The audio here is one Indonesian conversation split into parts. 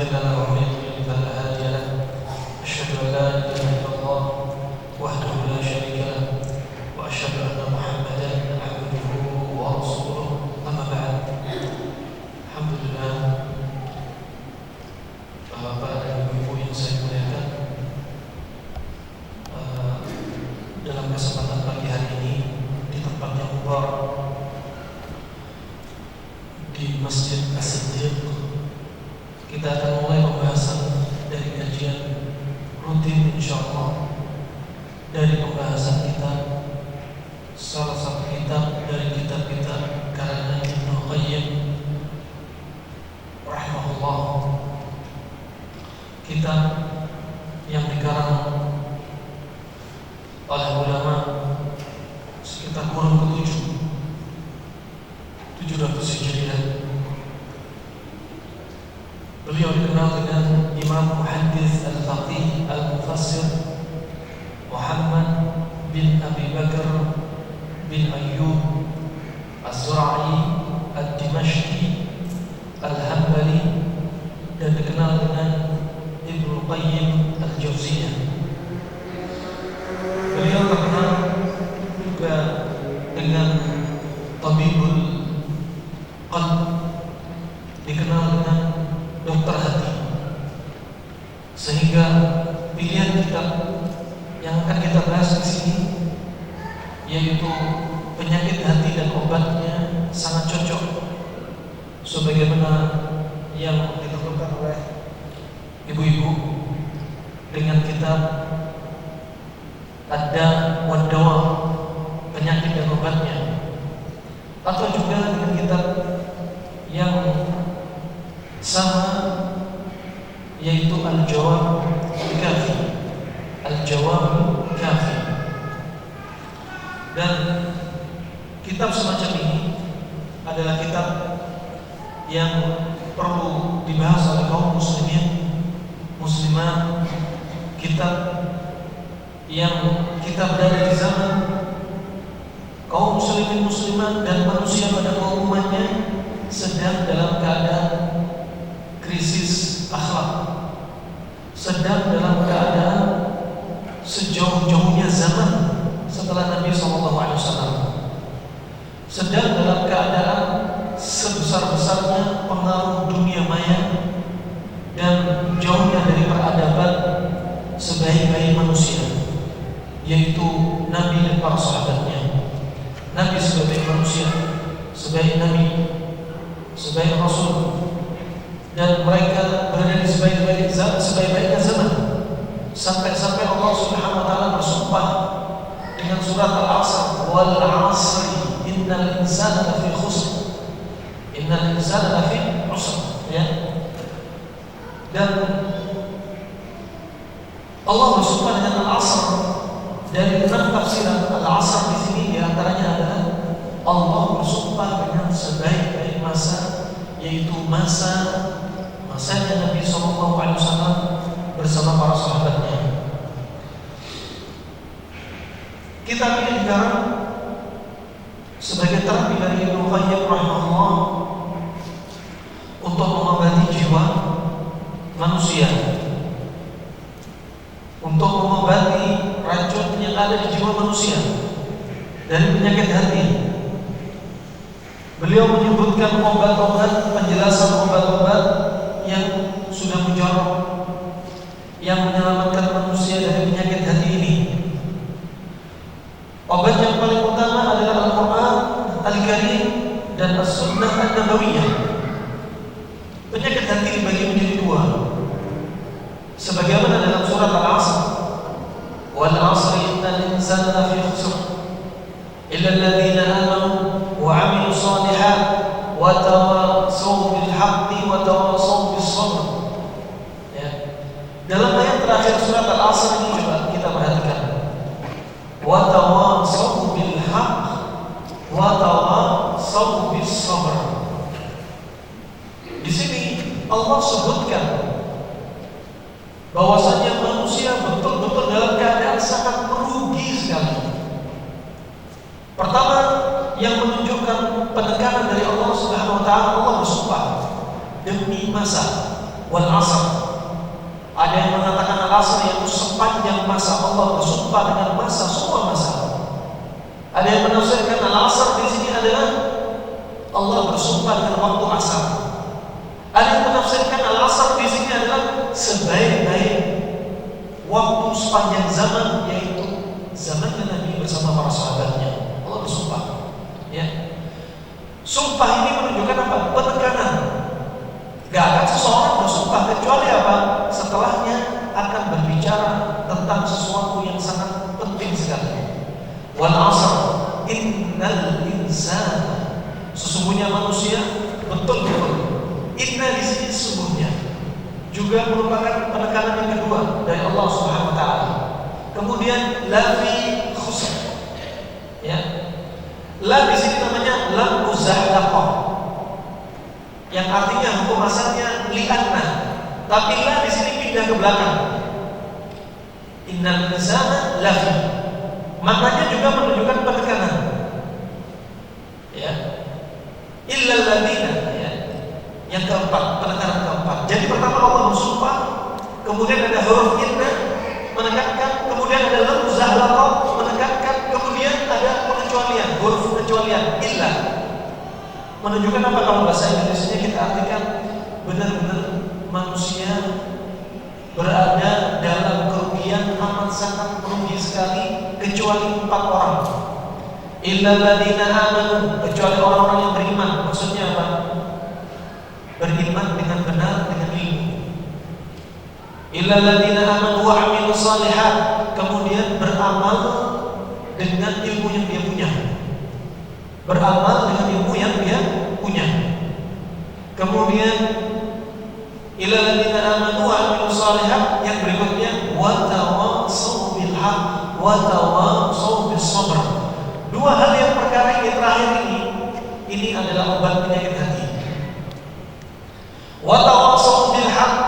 مضل له ومن يضلل فلا هادي له. أشهد أن لا إله إلا الله وحده لا شريك له وأشهد أن محمدا عبده ورسوله. أما بعد. Alhamdulillah, Bapak dan Ibu yang saya muliakan, dalam kesempatan pagi hari ini di tempat yang mubarak di Masjid As-Siddiq, kita akan mulai pembahasan dari kajian rutin insyaallah dari pembahasan kita salah satu kitab dari kitab-kitab karangan Ibnu Qayyim rahimahullah, kitab yang dikarang oleh ulama sekitar kurun ke-7 700 Hijriah. Beliau dikenal dengan Imam Muhaddits Al-Faqih Al-Mufassir Muhammad bin Abi Bakar bin Ayyub Az-Zura'i Ad-Dimashqi Al-Hambali, dan dikenal dengan Ibnu Qayyim Al-Jauziyah. Beliau terkenal juga dengan Tabibul Qalb, dikenal dengan dokter hati, sehingga pilihan kitab yang akan kita bahas di sini yaitu penyakit hati dan obatnya sangat cocok sebagaimana yang ditentukan oleh ibu-ibu dengan kitab Ad-Da' wad-Dawa, penyakit dan obatnya, atau juga dengan kitab yang sama yaitu Al-Jawab Kafi, Al-Jawab Kafi. Dan kitab semacam ini adalah kitab yang perlu dibahas oleh kaum muslimin muslimat, kitab yang kita berada di zaman kaum muslimin muslimat dan manusia pada umumnya sedang dalam keadaan krisis akhlak, sedang dalam keadaan sejauh-jauhnya zaman setelah Nabi SAW, sedang dalam keadaan sebesar-besarnya pengaruh dunia maya dan jauhnya dari peradaban sebaik-baik manusia, yaitu Nabi dan para sahabatnya. Nabi sebagai manusia, sebagai Nabi, sebagai Rasul, dan mereka berada di sebaik-baiknya zaman, sampai Allah Subhanahu wa taala bersumpah dengan surat Al-Asr, wal 'asri innal insana lafi khusr, innal insana lafi khusr, ya. Dan Allah bersumpah dengan Al-Asr. Dari 6 tafsiran Al-Asr di sini diantaranya adalah Allah bersumpah dengan sebaik-baik masa, yaitu masanya Nabi SAW bersama para sahabatnya. Kitab ini dikarang sebagai terapi dari Ibnu Qayyim rahimahullah untuk mengobati jiwa manusia, untuk mengobati racun yang ada di jiwa manusia dari penyakit hati. Beliau menyebutkan obat-obat, penjelasan obat-obat yang sudah mujarab, yang menyelamatkan manusia dari penyakit hati ini. Obat yang paling utama adalah Al-Quran Al-Karim dan As-Sunnah An-Nabawiyah. Penyakit hati dibagi menjadi 2, sebagaimana dalam surat Al-Asr, wal 'asri innal insana lafi khusr illa alladhina amanu wa 'amilus shalihat wa tawassaw bil haqqi wa tawassaw bis sabr. Ya. Dalam ayat terakhir surat Al-Asr ini coba kita perhatikan. Wa tawassaw bil haqq wa tawassaw bis sabr. Di sini Allah sebutkan bahwasanya manusia betul-betul dalam keadaan sangat merugi sekali. Pertama, yang menunjukkan penekanan dari Allah Subhanahu wa taala, Allah bersumpah demi masa, wal asr. Ada yang mengatakan al-asr yaitu sepanjang masa. Allah bersumpah dengan masa, semua masa. Ada yang menafsirkan al-asr di sini adalah Allah bersumpah dengan waktu asar. Ada yang menafsirkan al-asr di sini adalah sebaik-baik waktu sepanjang zaman, yaitu zamannya Nabi bersama para sahabatnya. Allah bersumpah. Ya. Sumpah ini menunjukkan apa? Penekanan. Gak akan seseorang bersumpah kecuali apa? Setelahnya akan berbicara tentang sesuatu yang sangat penting sekali. Wal asr innal insana, sesungguhnya manusia, betul-betul. Inna di sini sesungguhnya juga merupakan penekanan yang kedua dari Allah Subhanahu wa taala. Kemudian la fi khusr. Ya. La di sini namanya lam muzahlaqah, yang artinya hukum asalnya li'anna, tapi la di sini pindah ke belakang. Innal insana lafi, maknanya juga menunjukkan penekanan. Ya. Illal ladina, ya. Yang keempat, penekanan keempat. Jadi pertama Allah bersumpah, kemudian ada huruf inna menekankan, kemudian ada lam muzahlaqah menekankan, kemudian ada pengecualian, huruf pengecualian illa. Menunjukkan apa? Kalau bahasa Indonesia kita artikan benar-benar manusia berada dalam kerugian amat sangat merugi sekali, kecuali 4 orang. Illal ladzina amanu, kecuali orang-orang yang beriman. Maksudnya apa? Beriman dengan benar, dengan ilmu. Illal ladzina amanu wa 'amilus shalihat, kemudian beramal dengan ilmu yang dia punya. Beramal dengan ilmu yang dia punya. Kemudian illal ladzina amanu wa 'amilus shalihat, yang berikutnya wa tawassaw bil haqq wa tawassaw bis sabr. 2 hal yang perkara yang terakhir ini adalah obat penyakit hati. Wa tawassaw bil haqq,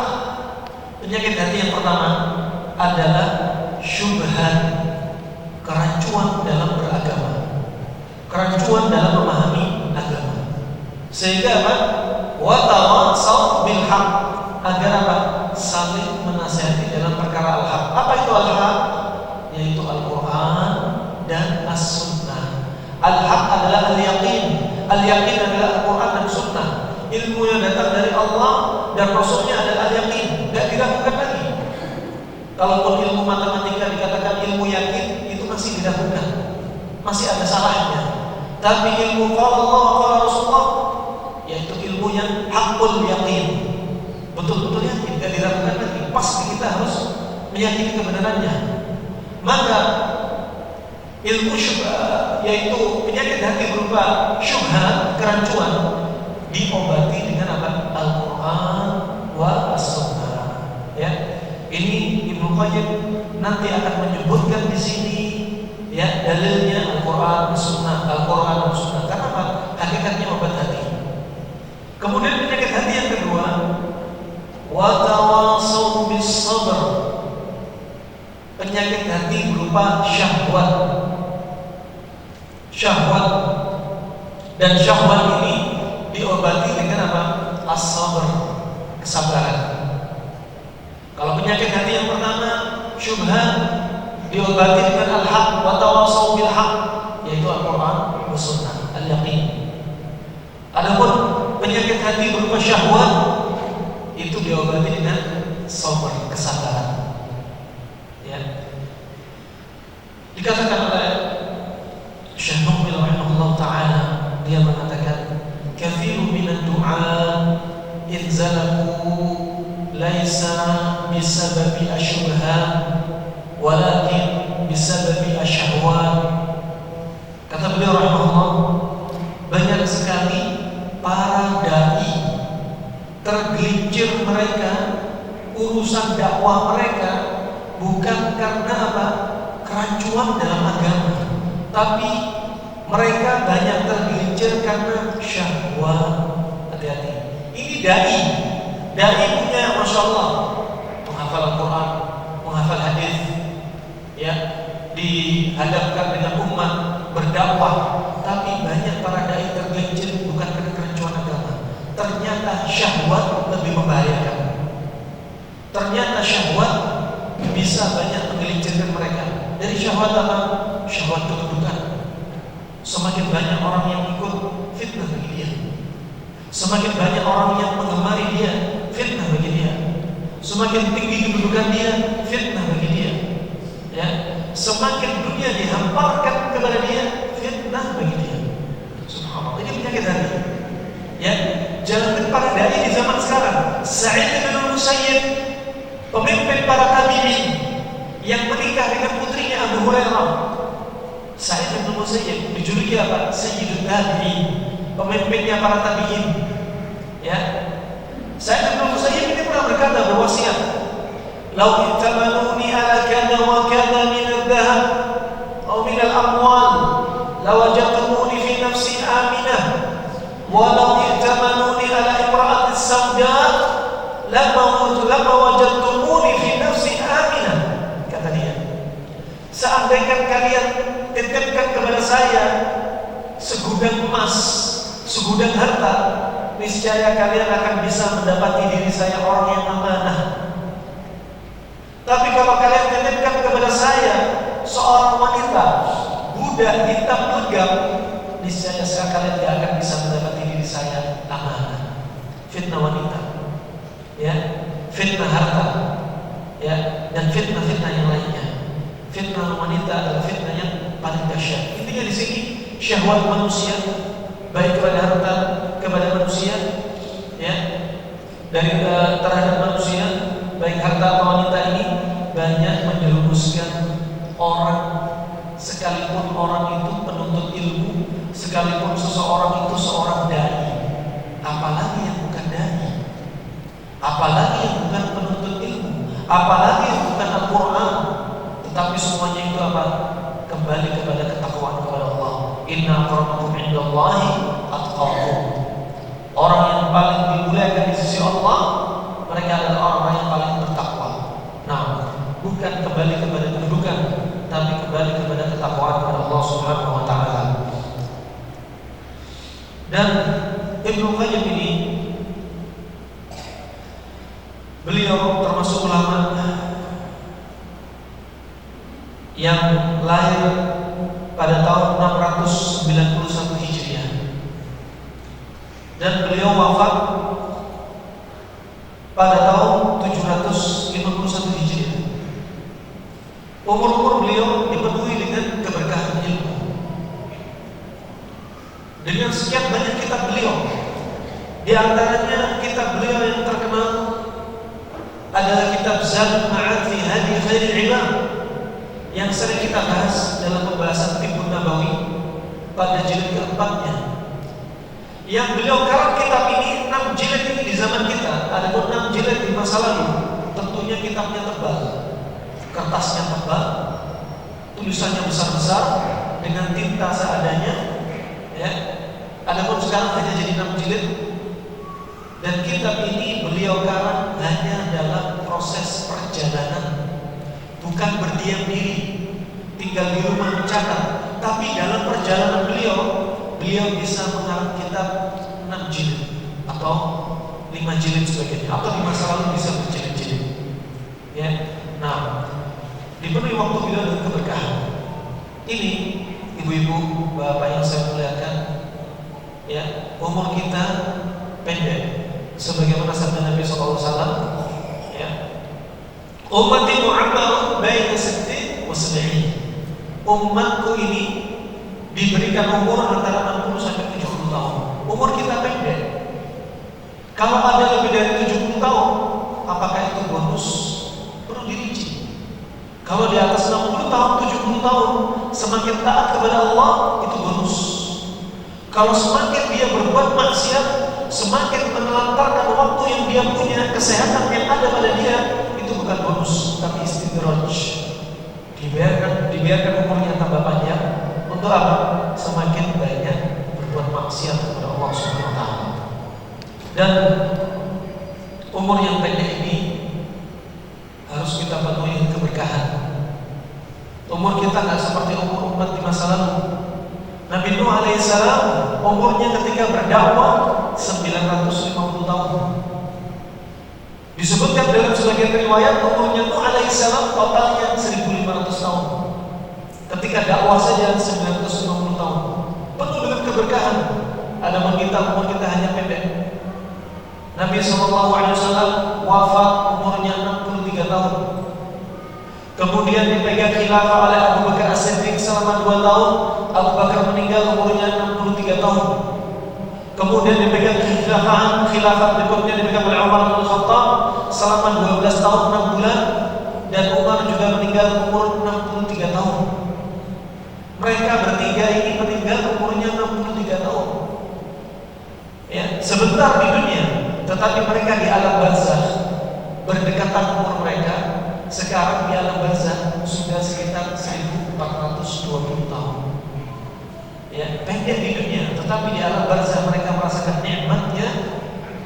penyakit hati yang pertama adalah syubhat, kerancuan dalam beragama, kerancuan dalam memahami agama. Sehingga apa? Wa tawassaw bil haqq, agar apa? Saling menasihati dalam perkara al-haq. Apa itu al-haq? Yaitu Al-Quran dan As-Sunnah. Al-haq adalah al-yaqin. Al-yaqin adalah Al-Quran dan Sunnah. Ilmu yang datang dari Allah dan Rasulnya adalah al-yaqin, tidak diragukan lagi. Kalaupun ilmu matematika dikatakan ilmu yakin, itu masih diragukan, masih ada salahnya. Tapi ilmu qala Allah wa qala Rasulullah, yaitu ilmu yang haqqul yaqin, betul-betul yakin, tidak diragukan lagi. Pasti kita harus meyakini kebenarannya. Maka ilmu syubhat, yaitu penyakit hati berupa syubhat, kerancuan, diobati dengan apa? Al-Quran wa As-Sunnah. Ya, ini Ibnu Qayyim nanti akan menyebutkan di sini, ya, dalilnya Al-Quran dan Sunnah, Al-Quran dan Sunnah. Karena apa? Hakikatnya obat hati. Kemudian penyakit hati yang kedua, wa tawassaw bis sabr, penyakit hati berupa syahwat. Syahwat, dan syahwat ini diobati dengan apa? As-sabr, kesabaran. Kalau penyakit hati yang pertama syubhat, diobati dengan al-haq wa tawassaw bil haq, yaitu Al-Quran wa Sunnah, al-yaqin. Adapun penyakit hati berupa syahwat, itu diobati dengan sabar, kesabaran. Ya. Dikatakan oleh Syekh Muqbil rahimahullah taala, dia mengatakan kathiru minad du'a in zalaku laisa bisababi asyubhat walakin bisababi asyahwat. Kata beliau rahimahullah, banyak sekali para dai tergelincir mereka, urusan dakwah mereka bukan karena apa? Kerancuan dalam agama, tapi mereka banyak tergelincir karena syahwat. Hati-hati. Ini dai punya, masya Allah, menghafal Al-Quran, menghafal hadis, ya, dihadapkan dengan umat, berdakwah. Tapi banyak para dai tergelincir bukan karena kerancuan agama. Ternyata syahwat lebih membahayakan. Dari syahwat apa? Syahwat kedudukan. Semakin banyak orang yang ikut, fitnah bagi dia. Semakin banyak orang yang mengemari dia, fitnah bagi dia. Semakin tinggi kedudukan dia, fitnah bagi dia. Ya, semakin dunia dihamparkan kepada dia, fitnah bagi dia. Subhanallah, ini penyakit hati. Ya, jangan para dai di zaman sekarang. Sa'id bin Musayyib, pemimpin para tabi'in yang menikah dengan putrinya Abu Hurairah. Sa'id bin Musayyib dijuluki apa? Sayyidul Tabi'in, pemimpinnya para tabi'in. Ya, Sa'id bin Musayyib ini pernah berkata berwasiat, "Lau ittamanuni ala kada wa kada min al-dhahab atau min al-amwal, lawajadtumuni fi nafsi aminah, wa lau ittamanuni ala imra'atis sawda, lama wajadtumuni fi nafsi aminah." Kata dia, seandainya kalian titipkan kepada saya segudang emas, segudang harta, niscaya kalian akan bisa mendapati diri saya orang yang amanah. Tapi kalau kalian titipkan kepada saya seorang wanita, budak hitam legam, niscaya kalian tidak akan bisa mendapati diri saya amanah. Fitnah wanita, ya, fitnah harta, ya, dan fitnah-fitnah yang lainnya. Fitnah wanita adalah fitnah yang paling dahsyat. Intinya di sini syahwat manusia, baik kepada harta, kepada manusia, ya, dari terhadap manusia, baik harta atau wanita ini banyak menjerumuskan orang, sekalipun orang itu penuntut ilmu, sekalipun seseorang itu seorang dai, apalagi yang bukan dai, apalagi yang bukan penuntut ilmu, apalagi yang bukan Al-Quran, tetapi semuanya itu apa? Kembali kepada ketakwaan kepada Allah. Inna akramakum indallahi atqakum. Orang yang paling dimuliakan di sisi Allah, mereka adalah orang yang paling bertakwa. Nah, bukan kembali kepada kedudukan, tapi kembali kepada ketakwaan kepada Allah Subhanahu wa taala. Dan Ibnu Qayyim ini, beliau termasuk ulama yang lahir pada tahun 691 Hijriah, dan beliau wafat pada tahun 751 Hijriah. Umur beliau dipenuhi dengan keberkahan ilmu. Dengan sekian banyak kitab beliau, di antaranya kitab beliau yang terkenal adalah kitab Zadul Ma'ad fi Hadi Khairil Ibad, yang sering kita bahas dalam pembahasan Tibbun Nabawi pada jilid keempatnya. Yang beliau karang kitab ini 6 jilid ini di zaman kita, ada 6 jilid di masa lalu. Tentunya kitabnya tebal, kertasnya tebal, tulisannya besar-besar dengan tinta seadanya, ya. Adapun sekarang hanya jadi 6 jilid. Dan kitab ini beliau karang hanya dalam proses perjalanan, bukan berdiam diri, tinggal di rumah mencatat, tapi dalam perjalanan beliau bisa mengarang kitab 6 jilid atau 5 jilid sebagainya, atau di masa lalu bisa berjilid-jilid. Ya, nah, dipenuhi waktu beliau dengan keberkahan. Ini ibu-ibu, bapak yang saya muliakan, ya, umur kita pendek, sebagaimana sabda Nabi SAW, ya, ummati mu'ammarun baina 60 wa 70. Umatku ini diberikan umur antara 60 sampai 70 tahun. Umur kita pendek. Kalau ada lebih dari 70 tahun, apakah itu bonus? Perlu dirinci. Kalau di atas 60 tahun, 70 tahun, semakin taat kepada Allah, itu bonus. Kalau semakin dia berbuat maksiat, semakin menelantarkan waktu yang dia punya, kesehatan yang ada pada dia, itu bukan bonus, tapi istidraj. Dibiarkan umurnya tambah panjang. Untuk apa? Semakin banyak berbuat maksiat kepada Allah Subhanahu wa taala. Dan umur yang pendek ini harus kita penuhi keberkahan. Umur kita nggak seperti umur umat di masa lalu. Nabi Nuh alaihissalam umurnya ketika berdakwah 950 tahun. Disebutkan dalam sebagian riwayat umurnya Nuh alaihissalam totalnya 1500 tahun. Ketika dakwah saja 950 tahun, penuh dengan keberkahan. Adapun kita umur kita hanya pendek. Nabi SAW wafat umurnya 63 tahun. Kemudian dipegang khilafah oleh Abu Bakar As-Siddiq selama 2 tahun. Abu Bakar meninggal umurnya 63 tahun. Kemudian dipegang khilafah berikutnya dipegang oleh Umar bin Khattab selama 12 tahun 6 bulan, dan Umar juga meninggal umur 63 tahun. Mereka bertiga ini meninggal umurnya 63 tahun. Ya, sebentar di dunia, tetapi mereka di alam barzakh berdekatan umur mereka. Sekarang di alam barzakh sudah sekitar 1420 tahun. Ya, pendek di dunia, tetapi di alam barzakh mereka merasakan nikmatnya,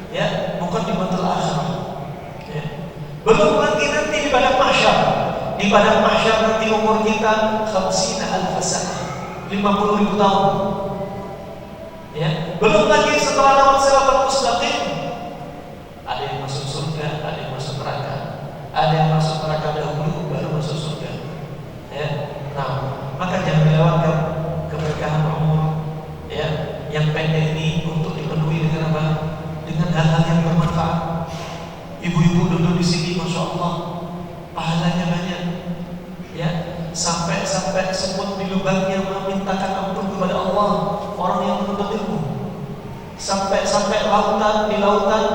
ya, bukan di matal akhirah. Ya. Belum lagi nanti di padang mahsyar. Di padang mahsyar nanti umur kita 50,000 sanah, 50.000 tahun. Ya. Belum lagi setelah lewat siratal mustaqim, ada yang masuk surga, ada yang masuk neraka. Ada yang masuk neraka dahulu baru masuk surga. Ya. Nah, maka jangan dilewatkan keberkahan umur, ya, yang pendek ini untuk dipenuhi dengan apa? Dengan hal-hal yang bermanfaat. Ibu-ibu duduk di sini, masya Allah, pahalanya banyak. Ya, sampai semut di lubangnya memintakan ampun kepada Allah, orang yang menuntut ilmu. Sampai lautan,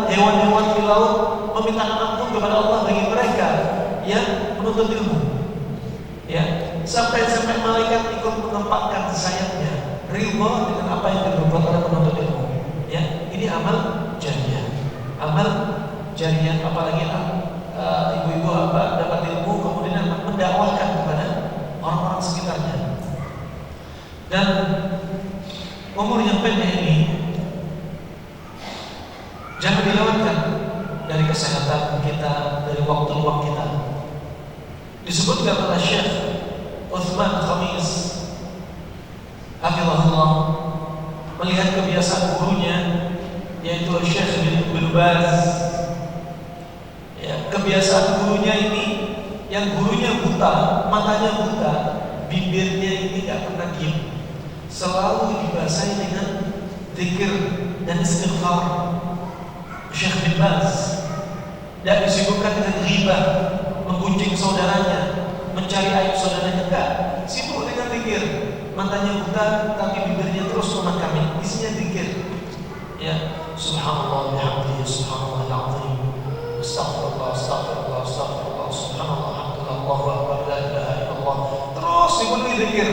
hewan-hewan di laut memintakan ampun kepada Allah bagi mereka yang menuntut ilmu. Ya, sampai malaikat ikut mengempatkan sayapnya, ridha dengan apa yang diperbuat oleh penuntut ilmu. Ya, ini amal jariyah. Amal jariyah, apalagi ibu-ibu dapat ilmu kemudian mendakwahkan kepada orang-orang sekitarnya. Dan umur yang pendek ini jangan dilewatkan dari kesehatan kita, dari waktu luang kita. Disebutkan oleh Syekh Uthman Khamis hafizahullah, melihat kebiasaan gurunya yaitu Syekh bin Baz. Ya, kebiasaan gurunya ini, yang gurunya buta, matanya buta, bibirnya ini tidak pernah diam, selalu dibasahi dengan zikir dan istighfar. Syekh bin Baz tidak disibukkan dengan ghibah, menggunjing saudaranya, mencari aib saudaranya, enggak, sibuk dengan zikir. Matanya buta tapi bibirnya terus memakami, isinya zikir. Ya, subhanallah bihamdihi, subhanallahil azim, astagfirullah, astagfirullah, astagfirullah, subhanallah, alhamdulillah, Allahu akbar, la ilaha illallah. Terus dipenuhi zikir.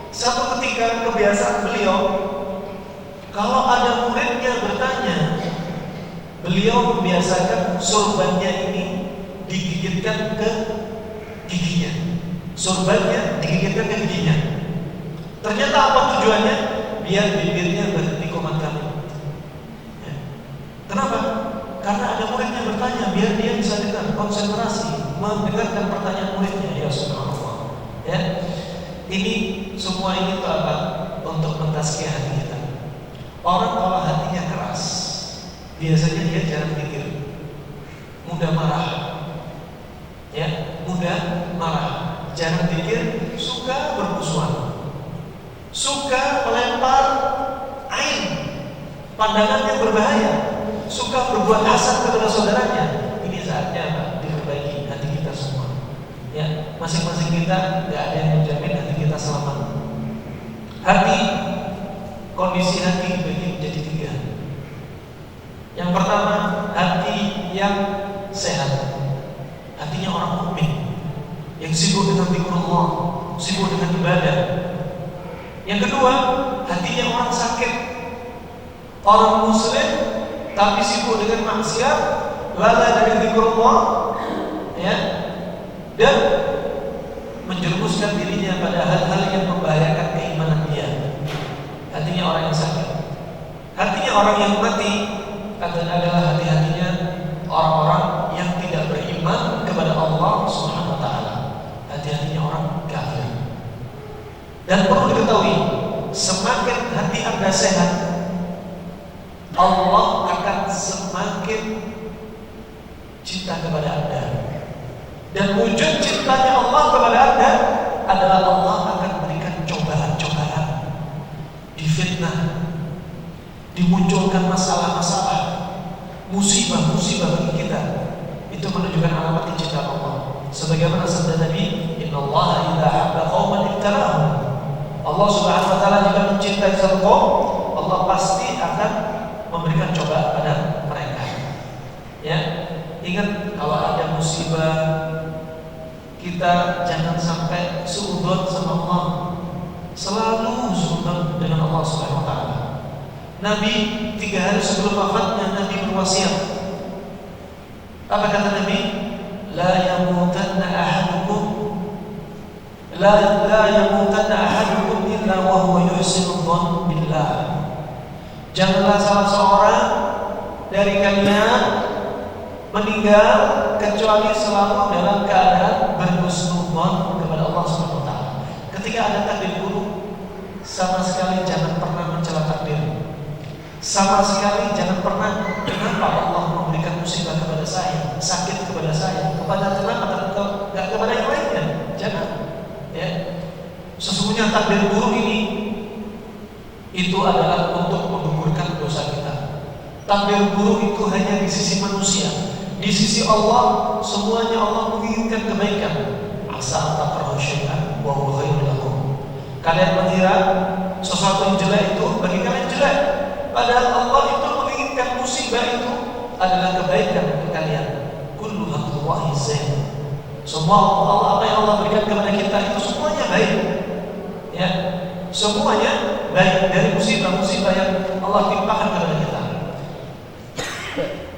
Satu ketika kebiasaan beliau, kalau ada muridnya bertanya, beliau membiasakan sorbannya ini digigitkan ke giginya. Sorbannya digigitkan ke giginya. Ternyata apa tujuannya? Biar bibirnya berhenti komat kami. Ya. Kenapa? Karena ada muridnya bertanya, biar dia bisa dengar, konsentrasi, mendengarkan pertanyaan muridnya. Ya subhanallah. Ya. Ini semua ini itu apa? Untuk mentazkiyah hati kita. Orang kalau hatinya keras, biasanya dia jarang pikir, mudah marah, ya, mudah marah, jarang pikir, suka bermusuhan, suka melempar air, pandangan yang berbahaya, suka berbuat hasad kepada saudaranya. Ini saatnya diperbaiki hati kita semua. Ya, masing-masing kita tidak ada yang menjamin hati kita selamat. Hati, kondisi hati dibagi menjadi 3. Yang pertama, hati yang sehat, hatinya orang mukmin yang sibuk dengan zikrullah, sibuk dengan ibadah. Yang kedua, hatinya orang sakit, orang muslim tapi sibuk dengan maksiat, lalai dari zikrullah, ya, dan menjerumuskan dirinya pada hal-hal yang membahayakan keimanan dia. Hatinya orang yang sakit. Hatinya orang yang mati adalah hati-hatinya orang-orang yang tidak beriman kepada Allah Subhanahu wa taala. Hati-hatinya orang kafir. Dan perlu diketahui, semakin hati Anda sehat, Allah akan semakin cinta kepada Anda. Dan wujud cintanya Allah kepada Anda adalah Allah akan berikan cobaan-cobaan, difitnah, dimunculkan masalah-masalah, musibah-musibah bagi kita. Itu menunjukkan alamat kecintaan Allah. Sebagaimana sabda Nabi, "Innallaha idza habba qauman ibtalahum." Allah Subhanahu wa taala jika mencintai satu kaum, Allah pasti akan memberikan cobaan pada mereka. Ya, ingat kalau ada musibah, kita jangan sampai suudzon sama Allah. Selalu suudzon dengan Allah Subhanahu wa taala. Nabi 3 hari sebelum wafatnya Nabi berwasiat. Apa kata Nabi? La yamutanna ahadukum la yamutanna ahadukum illa wa huwa yuhsinu dzann billah. Janganlah salah seorang dari kalian meninggal kecuali selalu dalam keadaan berhusnudzon kepada Allah Subhanahu wa taala. Ketika ada takdir buruk, sama sekali jangan pernah mencela takdir. Sama sekali jangan pernah, kenapa Allah memberikan musibah kepada saya, sakit kepada saya, kepada teman atau enggak kepada yang lainnya. Jangan. Ya. Sesungguhnya takdir buruk ini itu adalah untuk menggugurkan dosa kita. Takdir buruk itu hanya di sisi manusia. Di sisi Allah, semuanya Allah menginginkan kebaikan. Asa takrahu syai'an wa huwa khairul lakum. Kalian mengira sesuatu yang jelek itu bagi kalian jelek, padahal Allah itu menginginkan musibah itu adalah kebaikan untuk kalian. Kullu haqqullahi zain. Semua Allah, apa yang Allah berikan kepada kita itu semuanya baik. Ya, semuanya baik dari musibah-musibah yang Allah timpakan kepada kita.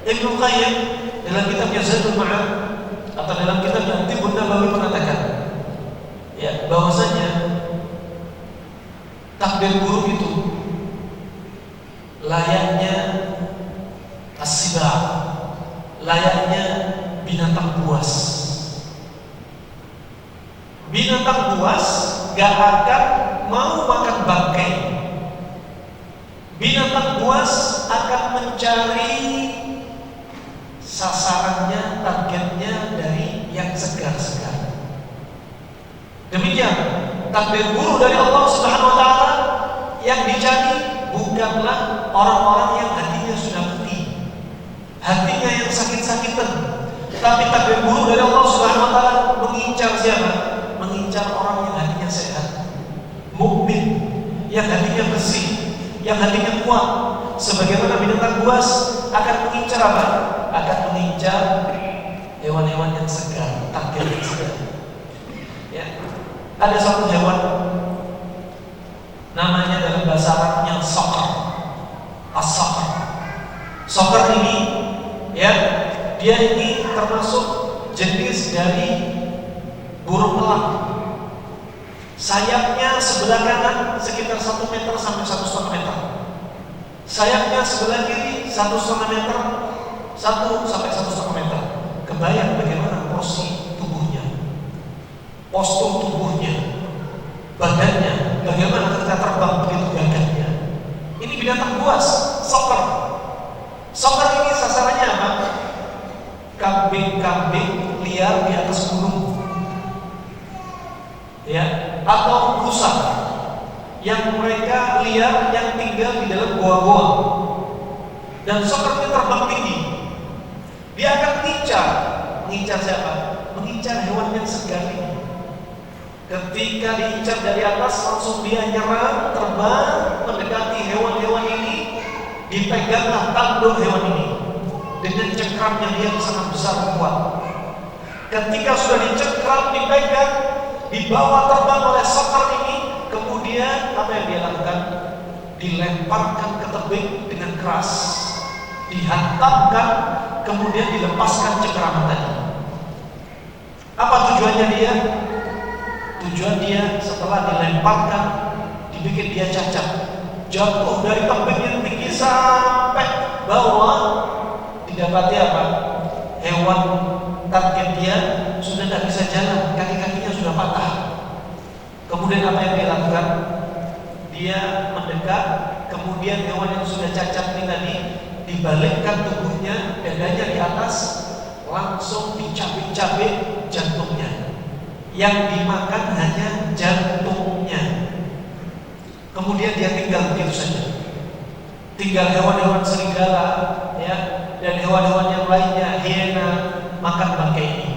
Ibnu Qayyim dalam kitabnya Zadul Ma'ad atau dalam kitabnya Tibbun Nabawi mengatakan, ya, bahwasanya takdir buruk itu layaknya as-sibah, layaknya binatang buas. Binatang buas gak akan mau makan bangkai. Binatang buas akan mencari sasarannya, targetnya dari yang segar-segar. Demikian takdir buruk dari Allah Subhanahu wa taala yang dicari bukanlah orang-orang yang hatinya sudah mati, hatinya yang sakit-sakitan, tapi takdir buruk dari Allah Subhanahu wa taala mengincar siapa? Mengincar orang yang hatinya sehat, mukmin, yang hatinya bersih, yang hatinya kuat. Sebagaimana binatang buas akan mengincar apa? Akan mengincar hewan-hewan yang segar, target yang segar. Ya. Ada satu hewan namanya dalam bahasa Arabnya saqar. As-saqar. Saqar ini, ya, dia ini termasuk jenis dari burung elang. Sayapnya sebelah kanan sekitar 1 meter sampai 1,5 meter. Sayapnya sebelah kiri 1,5 meter, 1 sampai 1,5 meter. Kebayang bagaimana porsi tubuhnya, postur tubuhnya, badannya, bagaimana ketika terbang begitu gagahnya. Ini binatang buas, saqar. Saqar ini sasarannya apa? Kambing-kambing liar di atas gunung, ya, atau rusa yang mereka liar yang tinggal di dalam goa-goa. Dan saqar ini terbang tinggi. Dia akan mengincar siapa? Mengincar hewan yang segar ini. Ketika diincar dari atas, langsung dia nyerang, terbang mendekati hewan-hewan ini. Dipeganglah tanduk hewan ini dengan cengkramnya dia sangat besar dan kuat. Ketika sudah dicengkram, dipegang, dibawa terbang oleh saqar ini, kemudian apa yang dia lakukan? Dilemparkan ke tebing dengan keras, dihantamkan, kemudian dilepaskan cengkraman tadi. Apa tujuannya dia? Tujuan dia setelah dilemparkan, dibikin dia cacat, jatuh dari tebing yang tinggi sampai bawah, didapati apa? Hewan target dia sudah tidak bisa jalan, kaki-kakinya sudah patah. Kemudian apa yang dia lakukan? Dia mendekat, kemudian hewan yang sudah cacat ini tadi dibalikkan tubuhnya, dadanya di atas, langsung dicabik-cabik jantungnya. yang dimakan hanya jantungnya, kemudian dia tinggal begitu saja. Tinggal hewan-hewan serigala, ya, dan hewan-hewan yang lainnya, hiena, makan bangkai ini.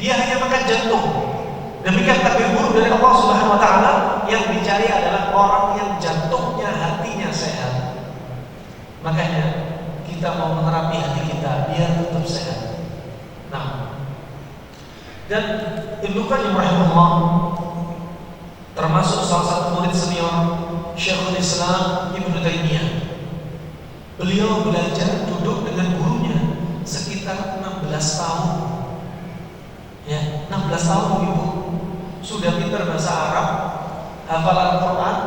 Dia hanya makan jantung. Demikian takdir buruk dari Allah Subhanahu wa taala, yang dicari adalah orang yang jantungnya, hatinya sehat. Makanya kita mau menerapi hati kita biar tetap sehat. Nah, dan Ibnu Qayyim rahimahullah termasuk salah satu murid senior Syekhul Islam Ibnu Taimiyah. Beliau belajar duduk dengan gurunya sekitar 16 tahun. Ya, 16 tahun Ibu. Sudah pintar bahasa Arab, hafal Al-Quran,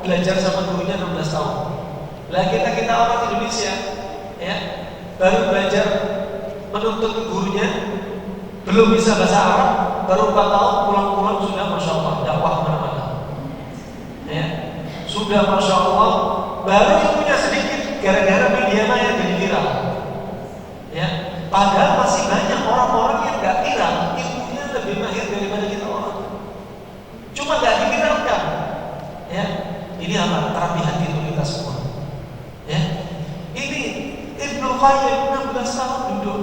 belajar sama gurunya 16 tahun. Lah kita orang Indonesia, ya, baru belajar menuntut ke gurunya, belum bisa bahasa Arab, baru 4 tahun pulang-pulang sudah Masya Allah dakwah kemana-mana. Ya, sudah Masya Allah, baru ilmunya sedikit gara-gara media maya jadi viral. Ya, padahal masih banyak orang-orang yang nggak viral, ilmunya lebih mahir daripada kita orang. Cuma nggak diviralkan. Ya, ini apa? Terapi hati untuk kita semua. Ya, ini Ibnu Qayyim 16 tahun duduk.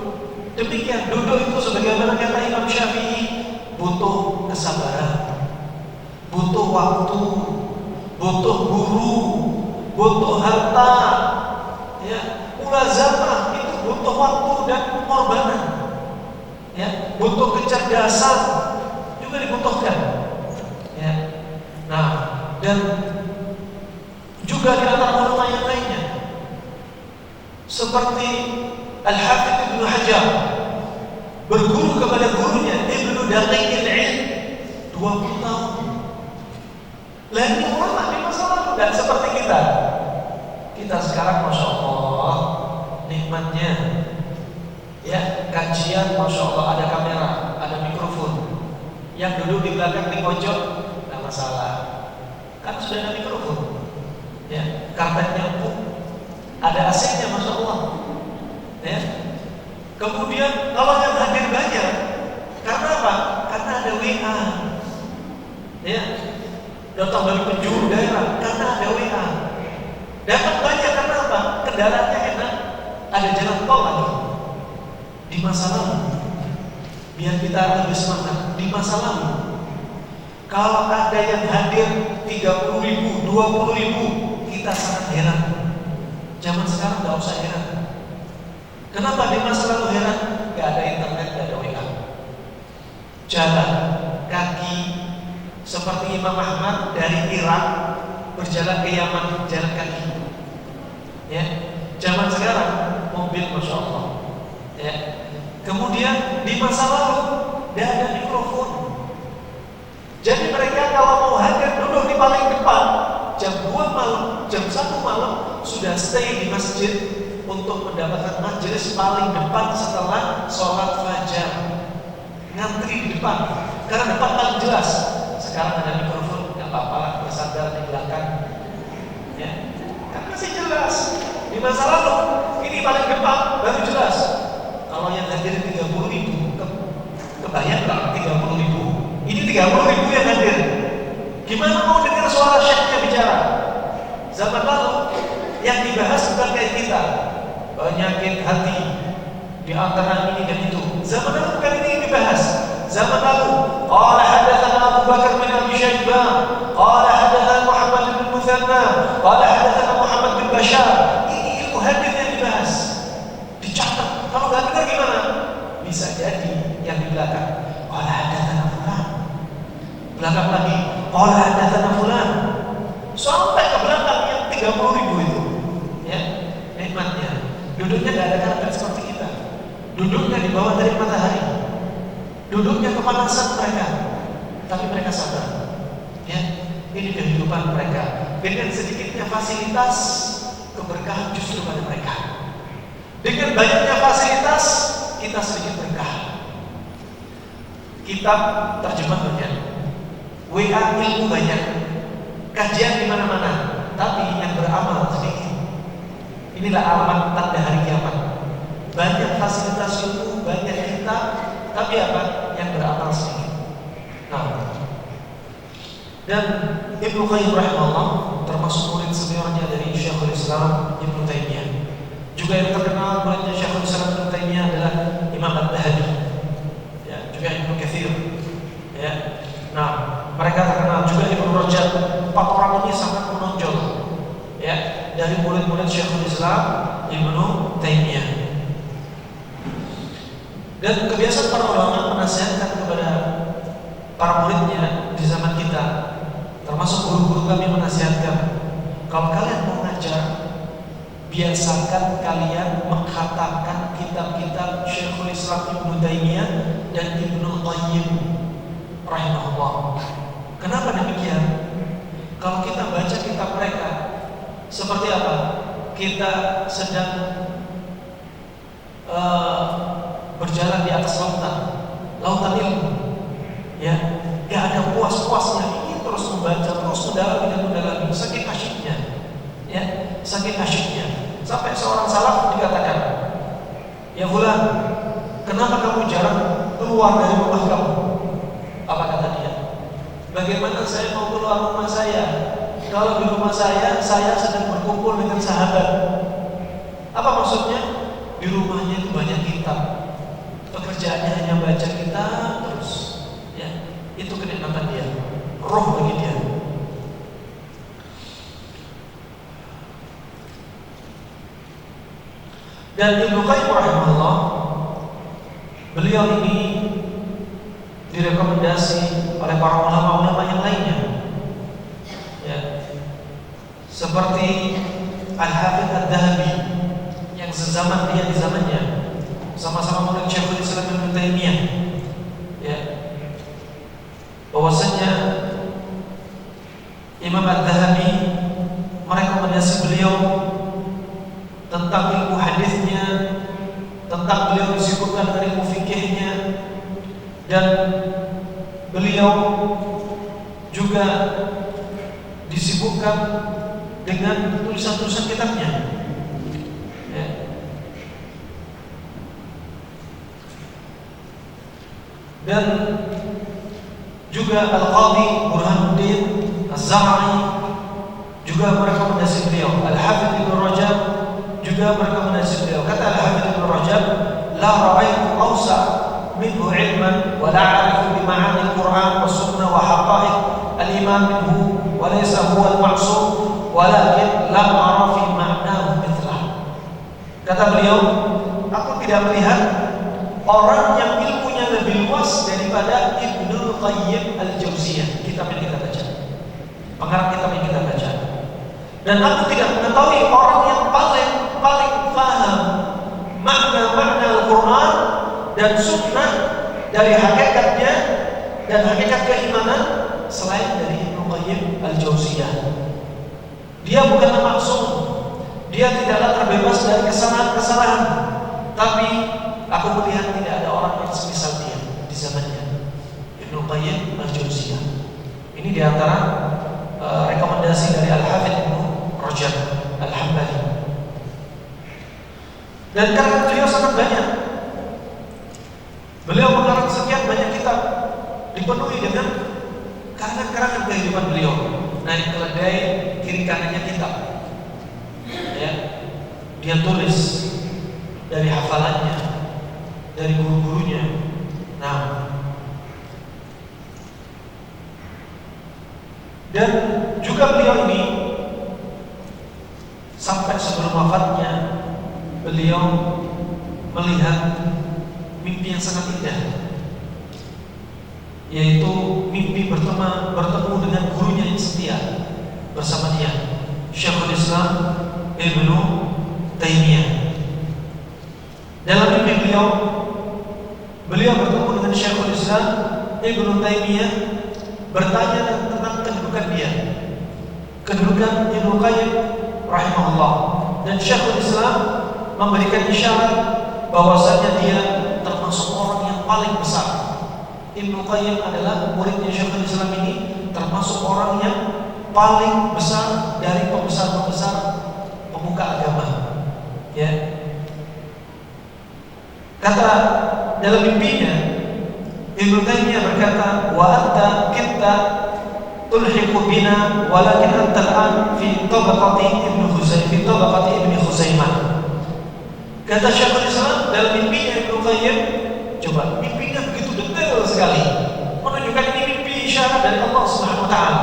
Demikian duduk itu sebagaimana kata Imam Syafi'i, butuh kesabaran, butuh waktu, butuh guru, butuh harta, ya, mulazamah itu butuh waktu dan pengorbanan, ya, butuh kecerdasan juga dibutuhkan, ya. Nah, dan juga di antara ulama yang lainnya seperti Al-Hafidz Ibnu Hajar berguru kepada gurunya Ibnu Daqiq al-Ilm 20 tahun. Lain ulama di masa lalu dan seperti kita. Kita sekarang Masya Allah nikmatnya, ya, kajian Masya Allah ada kamera, ada mikrofon. Yang duduk di belakang di pojok tidak masalah, kan sudah ada mikrofon, ya, karpetnya empuk, ada AC-nya Masya Allah. Ya. Kemudian kalau yang hadir banyak, karena apa? Karena ada WA. Ya. Datang dari penjuru daerah, karena ada WA. Datang banyak karena apa? Kendaraannya enak, ada jalan tol lagi. Di masa lalu, biar kita lebih semangat. Di masa lalu, kalau ada yang hadir 30.000, 20.000, kita sangat heran. Zaman sekarang nggak usah heran. Kenapa di masa lalu heran? Gak ada internet, gak ada WA. Jalan kaki seperti Imam Ahmad dari Irak berjalan ke Yaman jalan kaki. Ya, zaman sekarang mobil Masya Allah. Ya. Kemudian di masa lalu gak ada mikrofon. Jadi mereka kalau mau hadir duduk di paling depan, jam 2 malam, jam 1 malam sudah stay di masjid untuk mendapatkan majelis paling depan setelah sholat fajar. Ngantri di depan, karena depan paling jelas. Sekarang ada mikrofon, nggak apa-apa lah, bersandar di belakang. Ya, kan masih jelas. Di masa lalu, ini paling depan, baru jelas. Kalau yang hadir 30.000, kebayang nggak 30.000? Ini 30.000 yang hadir. Gimana mau dengar suara syekhnya bicara? Zaman lalu, yang dibahas bukan kayak kita, penyakit hati di antara ini dan itu. Zaman lalu bukan ini yang dibahas. Zaman lalu, qala hadatsana Abu Bakar bin Abi Syaibah, qala hadatsana Muhammad bin Muthanna, qala hadatsana Muhammad bin Bashar. Ini ilmu hadis yang dibahas. Dicatat. Kalau nggak dengar gimana? Bisa jadi yang di belakang, qala hadatsana fulan. Belakang lagi, qala hadatsana fulan. Sampai ke belakang yang 30.000 itu. Ya, nikmatnya. Duduknya tidak ada karpet seperti kita. Duduknya di bawah terik matahari. Duduknya kepanasan mereka. Tapi mereka sadar. Ya, ini kehidupan mereka. Dengan sedikitnya fasilitas, keberkahan justru pada mereka. Dengan banyaknya fasilitas, kita sedikit berkah. Kitab terjemah banyak, WA ilmu banyak, kajian di mana-mana, tapi yang beramal sedikit. Inilah alamat tanda hari kiamat. Banyak fasilitas ilmu, banyak kita, tapi apa? Yang beramal sedikit. Nah, Dan Ibnu Qayyim rahimahullah termasuk murid seniornya dari Syekhul Islam Ibnu Taimiyah. Juga yang terkenal muridnya Syekhul Islam Ibnu Taimiyah adalah Imam Ad-Dhahabi, ya, juga Ibnu Katsir, ya. Nah, mereka terkenal juga Ibnu Rajab. 4 orang ini sangat menonjol, ya, dari murid-murid Syekhul Islam Ibnu Taimiyah. Dan kebiasaan para ulama menasihatkan kepada para muridnya di zaman kita, termasuk guru-guru kami menasihatkan, kalau kalian mau ngajar, biasakan kalian mengkhatamkan kitab-kitab Syekhul Islam Ibnu Taimiyah dan Ibnu Qayyim rahimahullah. Kenapa demikian? Kalau kita baca kitab mereka, seperti apa? Kita sedang berjalan di atas lautan ilmu, ya, gak ada puas-puasnya, ingin terus membaca, terus mendalami dan mendalami, saking asyiknya, ya, saking asyiknya, sampai seorang salaf dikatakan, ya fulan, kenapa kamu jarang keluar dari rumah kamu? Apa kata dia? Bagaimana saya mau keluar rumah saya kalau di rumah saya sedang berkumpul dengan sahabat? Apa maksudnya? Di rumahnya itu banyak kitab, pekerjaannya hanya baca kitab terus, ya, itu kenikmatan dia, roh bagi dia. Dan Ibnu Qayyim rahimahullah, beliau ini direkomendasi oleh para ulama-ulama yang lainnya, ya, seperti Al-Hafidz Ad-Dhahabi yang sezaman dia di zamannya, sama-sama murid Syekhul Islam Ibnu Taimiyah, ya, bahwasanya Imam Ad-Dhahabi merekomendasi beliau tentang ilmu hadisnya, tentang beliau disibukkan dengan ilmu fikihnya, dan beliau juga disibukkan dengan tulisan-tulisan kitabnya, ya. Dan juga Al-Qadhi Burhanuddin Az-Zam'ani juga merekomendasi beliau. Al-Hafidz Ibnu Rajab juga merekomendasi beliau. Kata Al-Hafidz Ibnu Rajab, la ra'aitu awsa' minhu ilman wa la a'rifu bi ma'ani al-Qur'an wa sunnah wa haqa'iq al-iman minhu wa laysa huwa al-ma'sum walakin lam ara fi ma'nahu mithlah. Kata beliau, aku tidak melihat orang yang ilmunya lebih luas daripada Ibnu Qayyim Al-Jauziyah, kitab yang kita baca, pengarang kitab yang kita baca. Dan aku tidak mengetahui orang yang paling paham makna Al-Quran dan Sunnah dari hakikatnya dan hakikat keimanan selain dari Ibnu Qayyim Al-Jauziyah. Dia bukanlah maksum, dia tidaklah terbebas dari kesalahan-kesalahan, tapi aku melihat tidak ada orang yang semisal dia di zamannya, Ibnu Qayyim Al-Jauziyah. Ini diantara rekomendasi dari Al-Hafidz Ibnu Rajab Al-Hambali. Dan karena beliau sangat banyak, beliau mengarang sekian banyak kitab, dipenuhi dengan karangan-karangan kehidupan beliau. Naik keledai, kiri kanannya kitab, ya. Dia tulis dari hafalannya, dari guru-gurunya. Nah, dan juga beliau ini sampai sebelum wafatnya, beliau melihat mimpi yang sangat indah, yaitu mimpi bertemu dengan gurunya yang setia bersama dia, Syekhul Islam Ibnu Taimiyah. Dalam mimpi beliau bertemu dengan Syekhul Islam Ibnu Taimiyah, bertanya tentang kedudukan dia, kedudukan Ibnu Qayyim rahimahullah, dan Syekhul Islam memberikan isyarat bahwasanya dia termasuk orang yang paling besar. Ibnu Qayyim adalah muridnya Syekhul Islam ini, termasuk orang yang paling besar dari pembesar-pembesar pemuka agama, ya. Kata dalam mimpinya, Ibnu Taimiyah berkata, wa anta kitta tulhiqu bina walakin anta al-an fi tabaqati Ibnu Khuzaimah. Kata Syekhul Islam dalam mimpinya Ibnu Qayyim, coba mimpinya begitu detail sekali, menunjukkan ini mimpi isyarat dari Allah Subhanahu wa taala.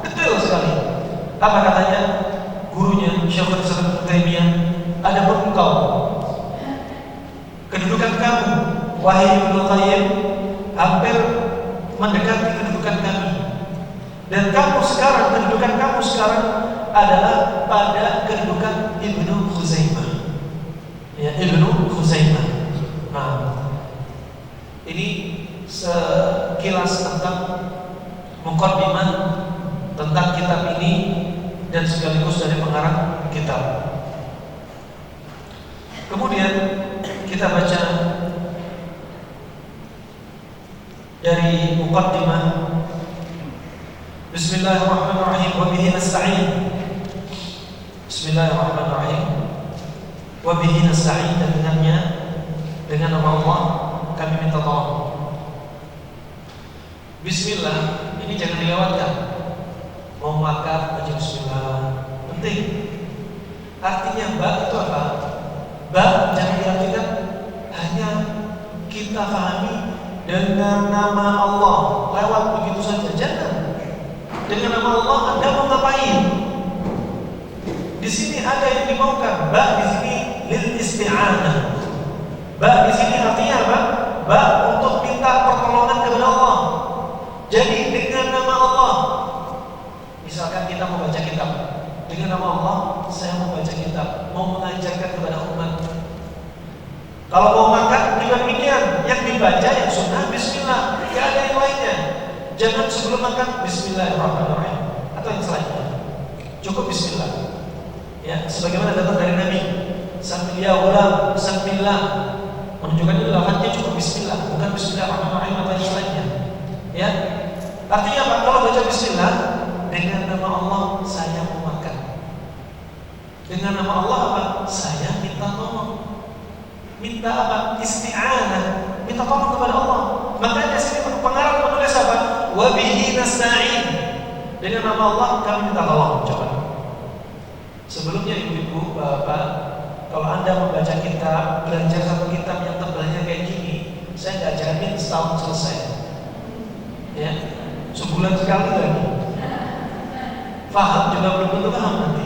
Detail sekali. Apa katanya? Gurunya Syekhul Islam Ibnu Taimiyah, adapun engkau, kedudukan kamu wahai Ibnu Qayyim hampir mendekati kedudukan kami. Dan kedudukan kamu sekarang adalah pada kedudukan Ibnu Khuzaimah. Ya, Ibnu Khuzaimah. Nah, ini sekilas tentang muqaddimah tentang kitab ini dan sekaligus dari pengarang kitab. Kemudian kita baca dari muqaddimah. Bismillahirrahmanirrahim. Wa bihi nasta'in. Bismillahirrahmanirrahim. Wa bihi nasta'in, dan dengannya, dengan nama Allah kami minta tolong. Bismillah ini jangan dilewatkan. Mau makan baca bismillah, penting. Artinya ba itu apa? Ba jangan diartikan hanya kita pahami dengan nama Allah lewat begitu saja. Jangan. Dengan nama Allah Anda mau ngapain? Di sini ada yang dimaukan. Ba di sini lil isti'anah. Ba di sini artinya apa? Ba untuk minta pertolongan kepada Allah. Jadi dengan nama Allah, misalkan kita mau baca kitab, dengan nama Allah saya mau baca kitab, mau mengajarkan kepada umat. Kalau mau makan juga demikian, yang dibaca yang sunnah bismillah, tidak ada yang lainnya. Jangan sebelum makan bismillahirrahmanirrahim atau yang selainnya. Cukup bismillah. Ya, sebagaimana datang dari Nabi. Sambil ya ulam, sambillah. Menunjukkan ini lafadznya cukup bismillah, bukan bismillahirrahmanirrahim atau yang selainnya. Ya. Artinya apa? Kalau baca bismillah, dengan nama Allah saya mau makan. Dengan nama Allah apa? Saya minta tolong. Minta apa? Isti'anah, minta tolong kepada Allah. Makanya sini pengarang menulis apa? Wa bihi nasta'in. Dengan nama Allah kami minta tolong. Coba. Sebelumnya ibu-ibu, bapak, kalau Anda membaca kitab, belajar satu kitab yang tebalnya kayak gini, saya nggak jamin setahun selesai. Ya, sebulan sekali lagi. Faham juga belum tentu paham nanti.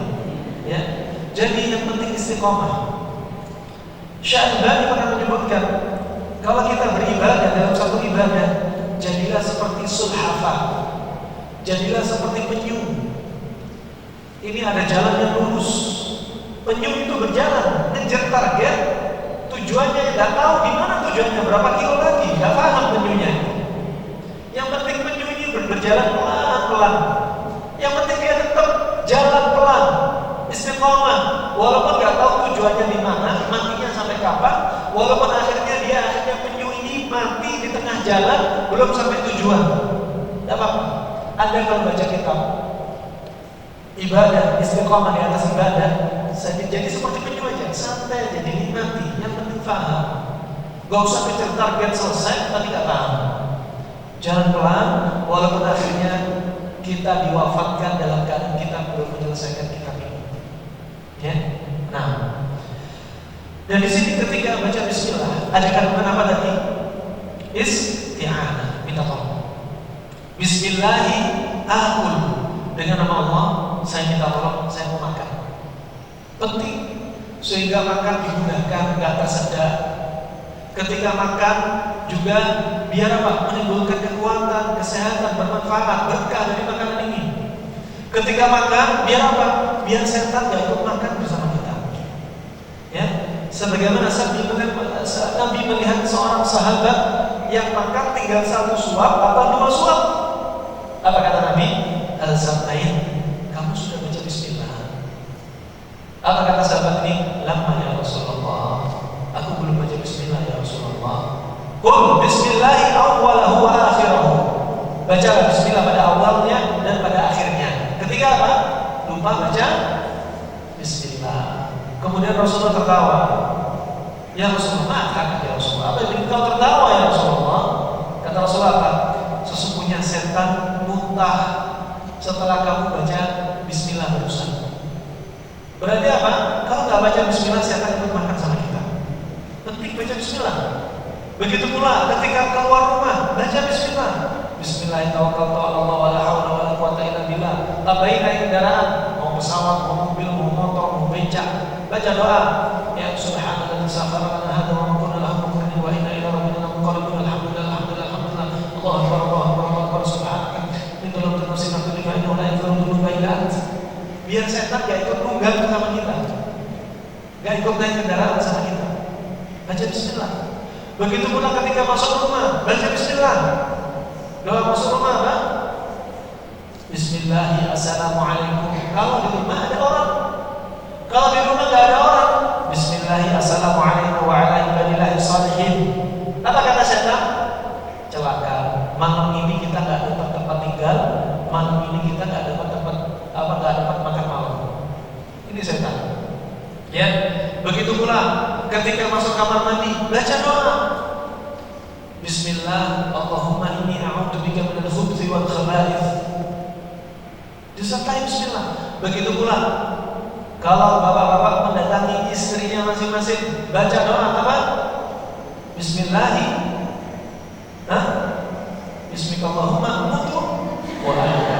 Ya, jadi yang penting istiqomah. Syaikhul pernah menyebutkan, kalau kita beribadah dalam satu ibadah, jadilah seperti sulhafah, jadilah seperti penyu. Ini ada jalan yang lurus. Penyu itu berjalan, ngejar target, tujuannya tidak tahu di mana tujuannya, berapa kilo lagi, tidak paham penyunya. Yang penting penyu ini berjalan pelan-pelan. Yang penting dia tetap jalan pelan, istiqomah, walaupun nggak tahu tujuannya di mana, matinya sampai kapan, walaupun akhirnya penyu ini mati di tengah jalan, belum sampai tujuan. Tidak apa-apa. Anda kalau baca kitab ibadah, istiqomah di atas ibadah, jadi seperti penyu aja, santai aja, dinikmati. Yang penting paham. Gak usah kejar target selesai, tapi gak paham. Jalan pelan, walaupun akhirnya kita diwafatkan dalam keadaan kita belum menyelesaikan kitab ini. Ya, nah, dan di sini ketika baca Bismillah, ada kandungan apa tadi? Isti'anah, minta tolong. Bismillahi akul, dengan nama Allah saya minta tolong, saya mau makan. Penting, sehingga makan dimudahkan, nggak tersedak. Ketika makan juga biar apa? Menimbulkan kekuatan, kesehatan, bermanfaat, berkah dari makanan ini. Ketika makan, biar apa? Biar setan nggak ikut makan bersama kita. Ya, sebagaimana Nabi melihat seorang sahabat yang makan tinggal satu suap atau dua suap. Apa kata Nabi? Al-Sabtain, kamu sudah baca Bismillah. Apa kata sahabat ini? Lama ya Rasulullah, aku belum baca Bismillah ya Rasulullah. Qul Bismillahi awwalahu wa akhirahu. Baca Bismillah pada awalnya dan pada akhirnya. Ketika apa? Lupa baca Bismillah. Kemudian Rasulullah tertawa. Ya Rasulullah, ya Rasulullah, apa yang kau tertawa ya Rasulullah? Kata Rasulullah apa? Sesungguhnya setan muntah setelah kamu baca bismillah barusan. Berarti apa? Kalau nggak baca bismillah, setan ikut makan sama kita. Penting baca bismillah. Begitu pula ketika keluar rumah, baca bismillah. Bismillahirrahmanirrahim. Wala haula wala quwwata illa billah. Tambahin naik kendaraan, mau pesawat, mau mobil, mau motor, mau becak, baca doa. Ya subhanallah sakhara lana hadza wa ma kunna lahu muqrinin wa inna ila rabbina munqalibun. Alhamdulillah, alhamdulillah, alhamdulillah. Allahu akbar, Allahu akbar, Allahu akbar. Subhanaka inna la tunasina kulika inna la yaghfiru dhunuba illa ant. Biar setan gak ikut nunggang sama kita, gak ikut naik kendaraan sama kita. Baca bismillah. Begitu pula ketika masuk rumah, baca bismillah. Doa masuk rumah apa? Bismillah, assalamualaikum. Kalau di rumah ada orang, kalau di rumah gak ada orang, Bismillah, assalamualaikum wa ala ibadillahi shalihin. Apa kata setan? Celaka. Malam ini kita gak dapat tempat tinggal, malam ini kita gak dapat makan malam. Ini setan. Ya, begitu pula ketika masuk kamar mandi, baca doa. Bismillah, Allahumma inni a'udzubika minal khubuthi wal khaba'ith. Disertai bismillah. Begitu pula kalau bapak-bapak mendatangi istrinya masing-masing, baca doa apa? Bismillahi. Bismillahirrahmanirrahim. Amutu wa ahya.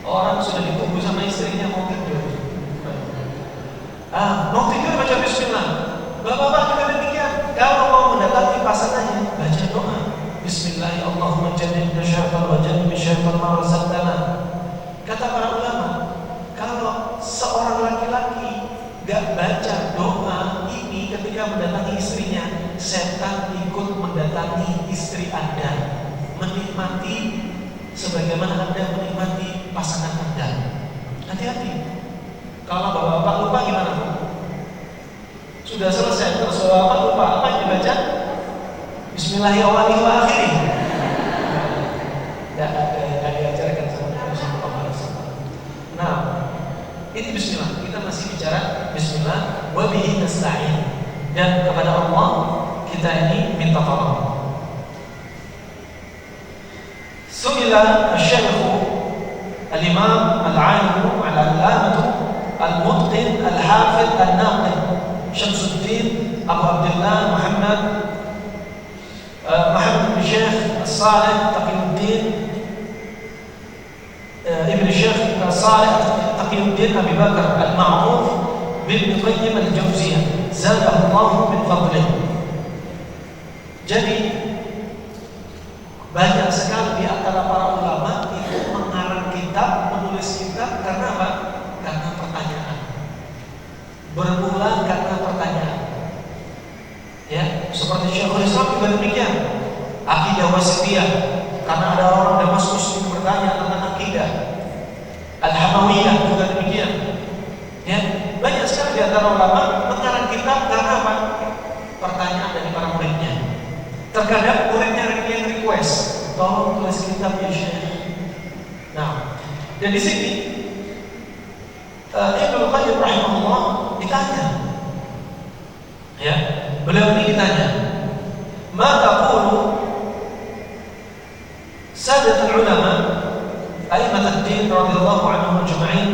Orang sudah ditunggu sama istrinya mau tidur. Mau tidur baca bismillah. Bapak-bapak juga demikian. Kalau mau mendatangi pasangannya, baca doa. Bismillah, Allahumma jannibna syaitan wa jannib syaitan ma razaqtana. Kata para ulama, kalau seorang laki-laki gak baca doa ini ketika mendatangi istrinya, setan ikut mendatangi istri Anda, menikmati sebagaimana Anda menikmati pasangan Anda. Hati-hati. Kalau bapak-bapak lupa gimana, Bu? Sudah selesai, terus bapak lupa apa yang dibaca? Bismillahirrahmanirrahim. Tidak diajarkan sama Rasulullah SAW. Nah, ini bismillah. Kita masih bicara bismillah wa bihi nasta'in. Dan kepada Allah kita ini minta tolong. Su'ila Asy-Syaikh Al-Imam Al-'Alim Al-'Allamah Al-Mutqin Al-Hafidh An-Naqid Syamsuddin Abu Abdullah Muhammad bin Syekh Salih Taqiyuddin Ibn Syekh Salih Taqiyuddin Abi Bakar Al-Ma'ruf bin Qayyim Al-Jauziyah zadahullahu min fadlih. Jadi banyak sekali di antara para ulama itu mengarang kitab, menulis kitab karena apa? Karena pertanyaan. Berulang karena pertanyaan. Ya, seperti Syekhul Islam juga demikian. Akidah wasitiyah, karena ada orang Damaskus yang bertanya tentang akidah. Al-Hamawiyah juga demikian. Ya, banyak sekali di antara ulama mengarang kitab karena apa? Pertanyaan dari para muridnya. Terkadang muridnya yang request, tolong tulis kitab ya Syekh. Nah, dan di sini Ibnu Qayyim rahimahullah ditanya. Ya, beliau ini ditanya, "Ma taqulu sadatul ulama a'immatud din radhiyallahu anhum ajma'in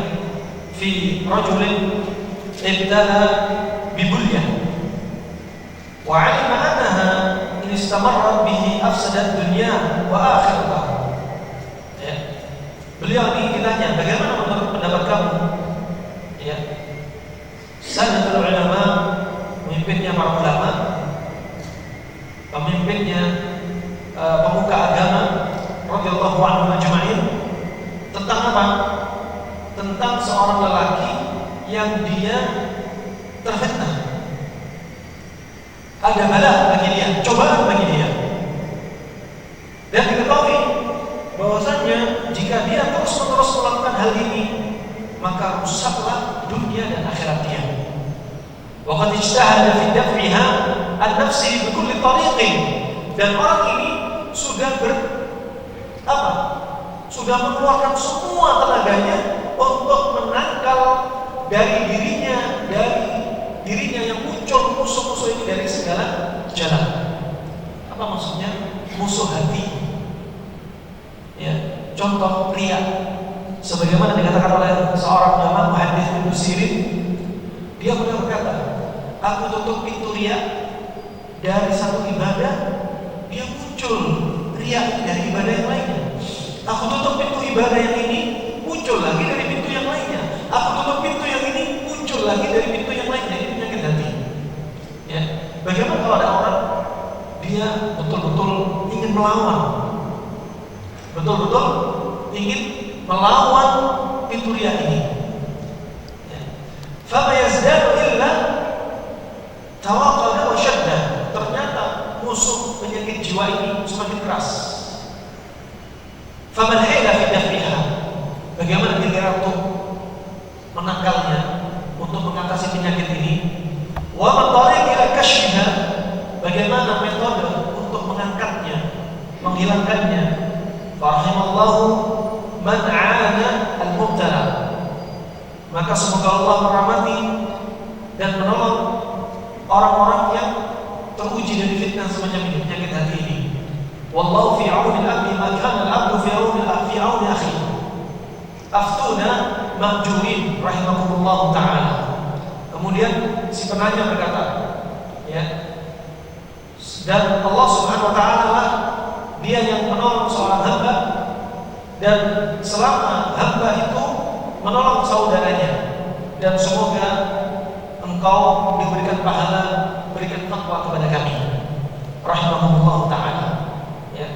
fi rajulin ibtala bibulyah wa 'alima annaha in istamarrat bihi afsadat dunya wa akhiratahu." Ya. Beliau ini ditanya, bagaimana menurut pendapat kamu? Ya. Sadatul ulama, pemimpinnya para ulama, pemimpinnya pemuka agama radhiyallahu anhum ajma'in, tentang apa? Tentang seorang lelaki yang dia terfitnah. Ada bala bagi dia, cobaan bagi dia. Dan diketahui bahwasanya jika dia terus-menerus melakukan hal ini, maka rusaklah dunia dan akhirat dia. Wa qad ijtahada fi daf'iha an-nafsi bi kulli tariqin. Dan orang ini sudah sudah mengeluarkan semua tenaganya untuk menangkal dari dirinya yang muncul musuh-musuh ini dari segala jalan. Apa maksudnya? Musuh hati. Ya, contoh contoh riya. Sebagaimana dikatakan oleh seorang ulama muhaddits Ibnu Sirin, dia pernah berkata, aku tutup pintu riya dari satu ibadah, dia muncul riya dari ibadah yang lainnya. Aku tutup pintu ibadah yang ini, muncul lagi dari pintu yang lainnya. Aku tutup pintu yang ini, muncul lagi dari pintu yang lainnya. Ini penyakit hati. Ya, bagaimana kalau ada orang dia betul-betul ingin melawan, betul-betul ingin melawan pintu riya ini. Ya. Fama yazdadu illa tawaqada wa syadda. Ternyata musuh penyakit jiwa ini semakin keras. Faman hila fi daf'iha. Bagaimana kira-kira untuk menangkalnya, untuk mengatasi penyakit ini? Wa man tariq ila kashfiha. Bagaimana metode untuk mengangkatnya, menghilangkannya? Rahimallahu man 'ana al-mubtala. Maka semoga Allah merahmati dan menolong orang-orang yang teruji dari fitnah semacam ini, penyakit hati ini. Wallahu fi 'auni al-'abdi ma kana al-'abdu fi 'auni akhihi. Aftuna mahjurin rahimakumullah ta'ala. Kemudian si penanya berkata, ya, dan Allah Subhanahu wa ta'ala lah dia yang menolong seorang hamba, dan selama hamba itu menolong saudaranya, dan semoga engkau diberikan pahala, berikan takwa kepada kami rahimahumullah ta'ala. Ya.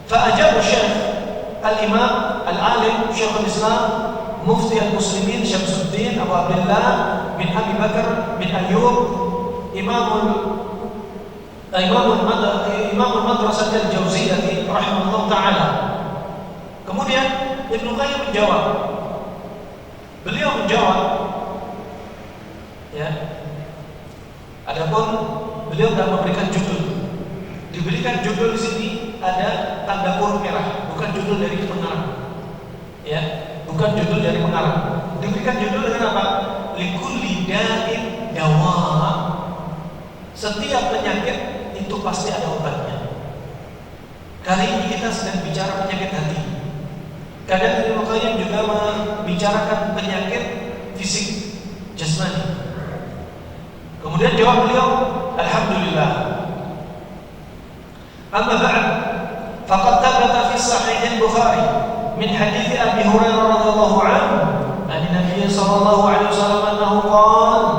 Fa'ajabu Syekh Al-Imam Al-Alim Syekhul Islam Mufti Al-Muslimin Syamsuddin Abu Abdullah bin Abi Bakar bin Ayyub Imamul Madrasah Al-Jauziyah rahimahullah ta'ala. Kemudian Ibnu Qayyim menjawab. Beliau menjawab, ya, adapun beliau tidak memberikan judul. Diberikan judul di sini ada tanda kurung merah, bukan judul dari pengarang. Ya, bukan judul dari pengarang. Diberikan judul dengan apa? Likulli da'in dawa. Setiap penyakit itu pasti ada obatnya. Kali ini kita sedang bicara penyakit hati. Kadang Ibnu Qayyim juga membicarakan penyakit fisik, jasmani. Kemudian jawab beliau, alhamdulillah. Amma ba'd, faqad thabata fi sahih al-Bukhari min hadits Abi Hurairah radhiyallahu anhu, an Nabi sallallahu alaihi wasallam annahu qala,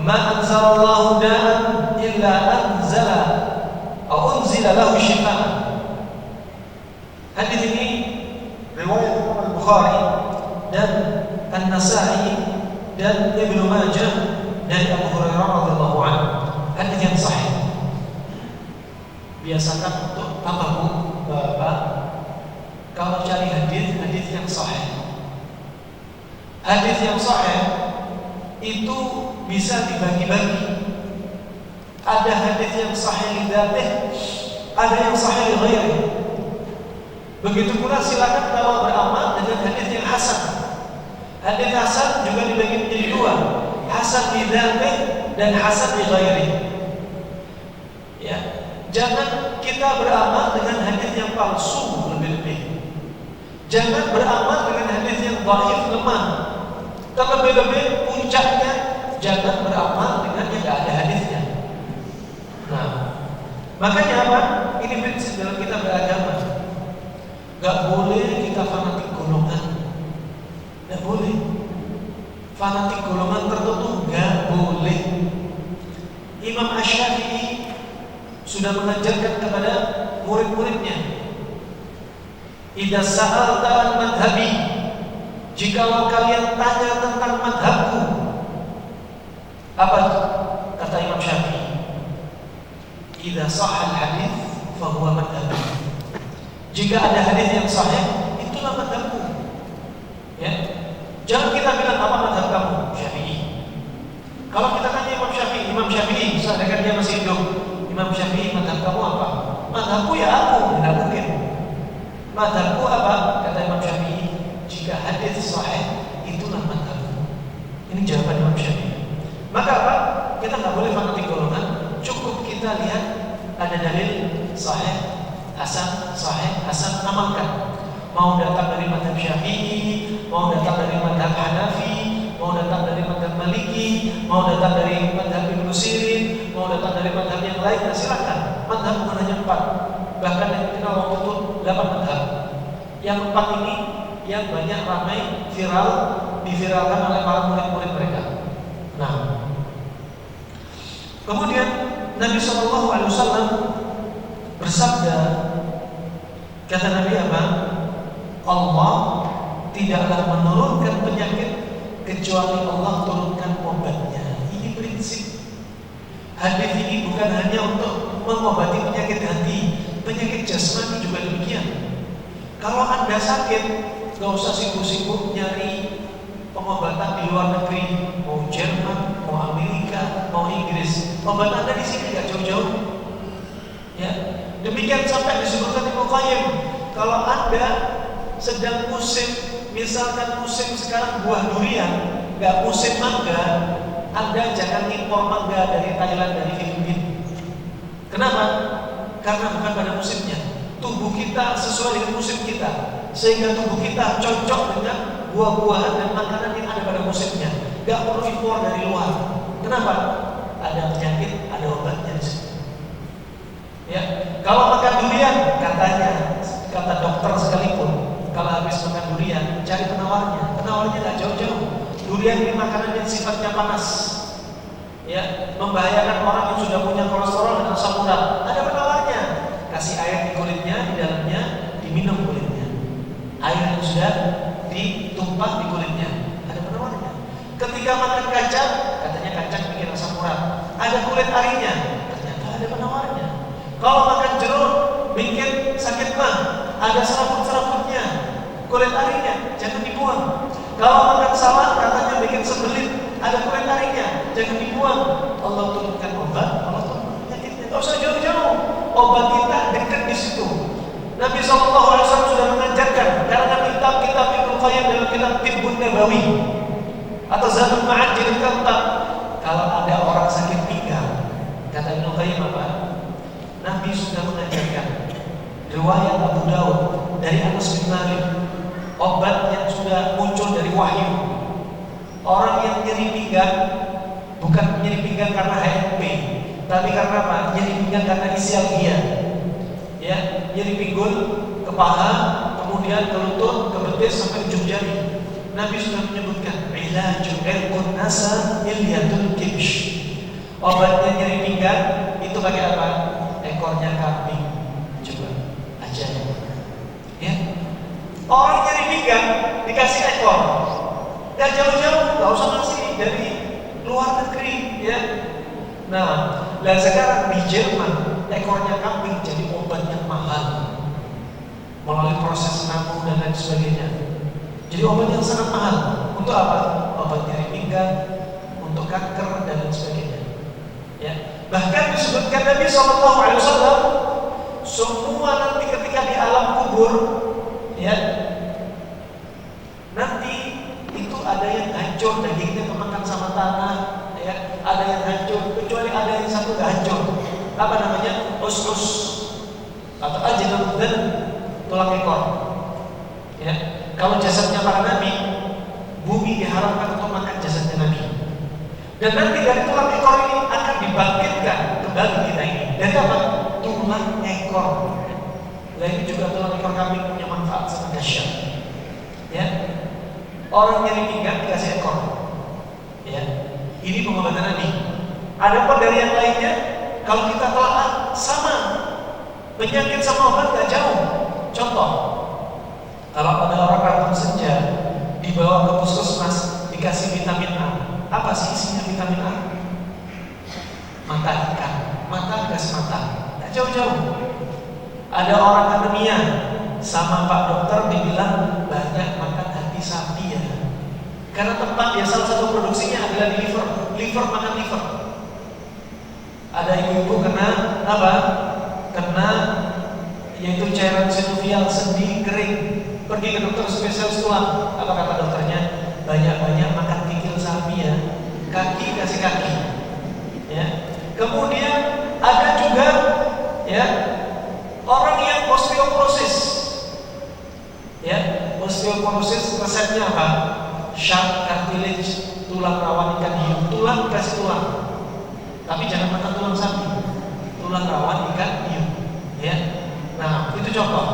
ma anzalallahu da'an illa anzala atau unzila lahu shifaa. Hadis ini riwayat Imam Al-Bukhari dan An-Nasa'i dan Ibnu Majah dari Abu Hurairah radhiyallahu anhu. Hadis yang sahih. Biasakan untuk Bapak, Bapak kalau cari hadis yang sahih. Hadis yang sahih itu bisa dibagi-bagi. Ada hadis yang sahih lidzatih, ada yang sahih lighairi. Begitu pula silakan kalau beramal dengan hadis yang hasan. Hadis hasan juga dibagi menjadi dua, hasan lidzatih dan hasan lighairi. Ya, jangan kita beramal dengan hadis yang palsu lebih-lebih. Jangan beramal dengan hadis yang dhaif, lemah. Terlebih-lebih puncaknya jangan beramal dengan yang tidak ada hadisnya. Nah, makanya apa? Ini prinsip dalam kita beragama. Gak boleh kita fanatik golongan. Gak boleh. Fanatik golongan tertentu gak boleh. Imam Asy-Syafi'i sudah mengajarkan kepada murid-muridnya, idza sa'alta an madhhabi, jikalau kalian tanya tentang madhabku, apa kata Imam Syafi'i? Idza sahha al-hadits fa huwa madhhabi. Jika ada hadis yang sahih, itulah madhabku. Ya. Jangan kita bilang apa madhab kamu, Syafi'i. Kalau kita tanya Imam Syafi'i, misalkan dia masih hidup, Imam Syafi'i, madhab kamu apa? Madhabku ya aku, tidak mungkin. Madhabku apa? Kata Imam Syafi'i, jika hadis sahih, itulah madhabku. Ini jawaban Imam Syafi'i. Maka apa? Kita nggak boleh fanatik golongan. Cukup kita lihat ada dalil sahih, hasan, amalkan. mau datang dari mazhab Syafi'i, mau datang dari mazhab Hanafi, mau datang dari mazhab Maliki, mau datang dari mazhab Ibnu Sirin, mau datang dari mazhab yang lain, silakan. Mazhab bukan hanya 4, bahkan yang dikenal waktu itu 8 mazhab. Yang 4 ini yang banyak ramai viral, diviralkan oleh para murid-murid mereka. Nah, kemudian Nabi SAW bersabda, kata Nabi apa? Allah tidaklah menurunkan penyakit kecuali Allah turunkan obatnya. Ini prinsip. Hadis ini bukan hanya untuk mengobati penyakit hati, penyakit jasmani juga demikian. Kalau Anda sakit, gak usah sibuk-sibuk nyari pengobatan di luar negeri, mau Jerman, mau Amerika, mau Inggris. Obat Anda di sini gak jauh-jauh. Ya, demikian sampai disebutkan Ibnu Qayyim, kalau Anda sedang musim, misalkan musim sekarang buah durian, gak musim mangga, Anda jangan impor mangga dari Thailand, dari Filipina. Kenapa? Karena bukan pada musimnya. Tubuh kita sesuai dengan musim kita, sehingga tubuh kita cocok dengan buah-buahan dan makanan yang ada pada musimnya. Gak perlu impor dari luar. Kenapa? Ada penyakit, ada obatnya di situ. Ya, kalau makan durian, katanya, kata dokter sekalipun, kalau habis makan durian, cari penawarnya. Penawarnya gak jauh-jauh. Durian ini makanan yang sifatnya panas, ya, membahayakan orang yang sudah punya kolesterol dan asam urat. Ada penawarnya. Kasih air di kulitnya, di dalamnya diminum kulitnya. Air yang sudah ditumpah di kulitnya. Ada penawarnya. Ketika makan kacang, katanya kacang bikin asam urat. Ada kulit arinya, ternyata ada penawarnya. Kalau makan jeruk bikin sakit mah, ada serabut-serabutnya, kulit arinya, jangan dibuang. Kalau makan salad katanya bikin sembelit, ada kulit arinya, jangan dibuang. Allah turunkan obat, Allah turunkan penyakitnya. Tidak usah jauh-jauh, obat kita dekat di situ. Nabi SAW sudah mengajarkan, karena kitab-kitab Ibnu Qayyim dalam kitab Tibbun Nabawi atau Zadul Ma'ad jilid keempat, kalau ada orang sakit pinggang, kata Ibnu Qayyim apa? Nabi sudah mengajarkan. Riwayat Abu Daud dari Anas bin Malik, obat yang sudah muncul dari wahyu. Orang yang nyeri pinggang, bukan nyeri pinggang karena HMP, tapi karena apa? Nyeri pinggang karena isialgia. Ya, nyeri pinggul, ke paha, kemudian ke lutut, ke betis sampai ujung jari. Nabi sudah menyebutkan ilajul ilqun nasa ilyatul kibsh. Obatnya nyeri pinggang itu pakai apa? Ekornya kambing. Coba aja ya. Orang nyeri pinggang dikasih ekor, gak jauh-jauh, gak usah ngasih dari luar negeri ya. Nah, dan sekarang di Jerman ekornya kambing jadi obat yang mahal melalui proses nano dan lain sebagainya. Jadi obat yang sangat mahal. Untuk apa? Obat nyeri pinggang, untuk kanker dan lain sebagainya ya. Bahkan disebutkan Nabi SAW, semua nanti ketika di alam kubur, ya, nanti itu ada yang hancur, dagingnya kemakan sama tanah, ya, ada yang hancur, kecuali ada yang satu gak hancur. Apa namanya? Us-us atau ajnab dan tulang ekor. Ya, kalau jasadnya para nabi, bumi diharapkan untuk makan jasadnya nabi. Dan nanti dari tulang ekor ini akan dibangkitkan kembali kita ini. Dari apa? Tulang ekor. Nah, ini juga tulang ekor kambing punya manfaat sangat dahsyat. Ya, orang nyeri pinggang dikasih ekor. Ya, ini pengobatan Nabi. Adapun dari yang lainnya, kalau kita telah sama, penyakit sama obat gak jauh. Contoh, kalau ada orang rantang senja dibawa ke puskesmas dikasih vitamin A. Apa sih isinya vitamin A? Mata ikan, mata gas mata, tak jauh-jauh. Ada orang anemia, sama Pak Dokter dibilang banyak makan hati sapi ya. Karena tempat dia salah satu produksinya adalah di liver makan liver. Ada ibu-ibu kena apa? Kena yaitu cairan sinovial, sendi kering. Pergi ke dokter spesialis tulang. Apa kata dokternya? Banyak-banyak makan kikil sapi ya, kaki kasih kaki, ya. Kemudian ada juga, ya, orang yang osteoporosis, osteoporosis resepnya apa? Sharp cartilage, tulang rawan ikan hiu. Tulang kasih tulang, tapi jangan makan tulang sapi. Tulang rawan ikan hiu, ya. Nah, itu contoh.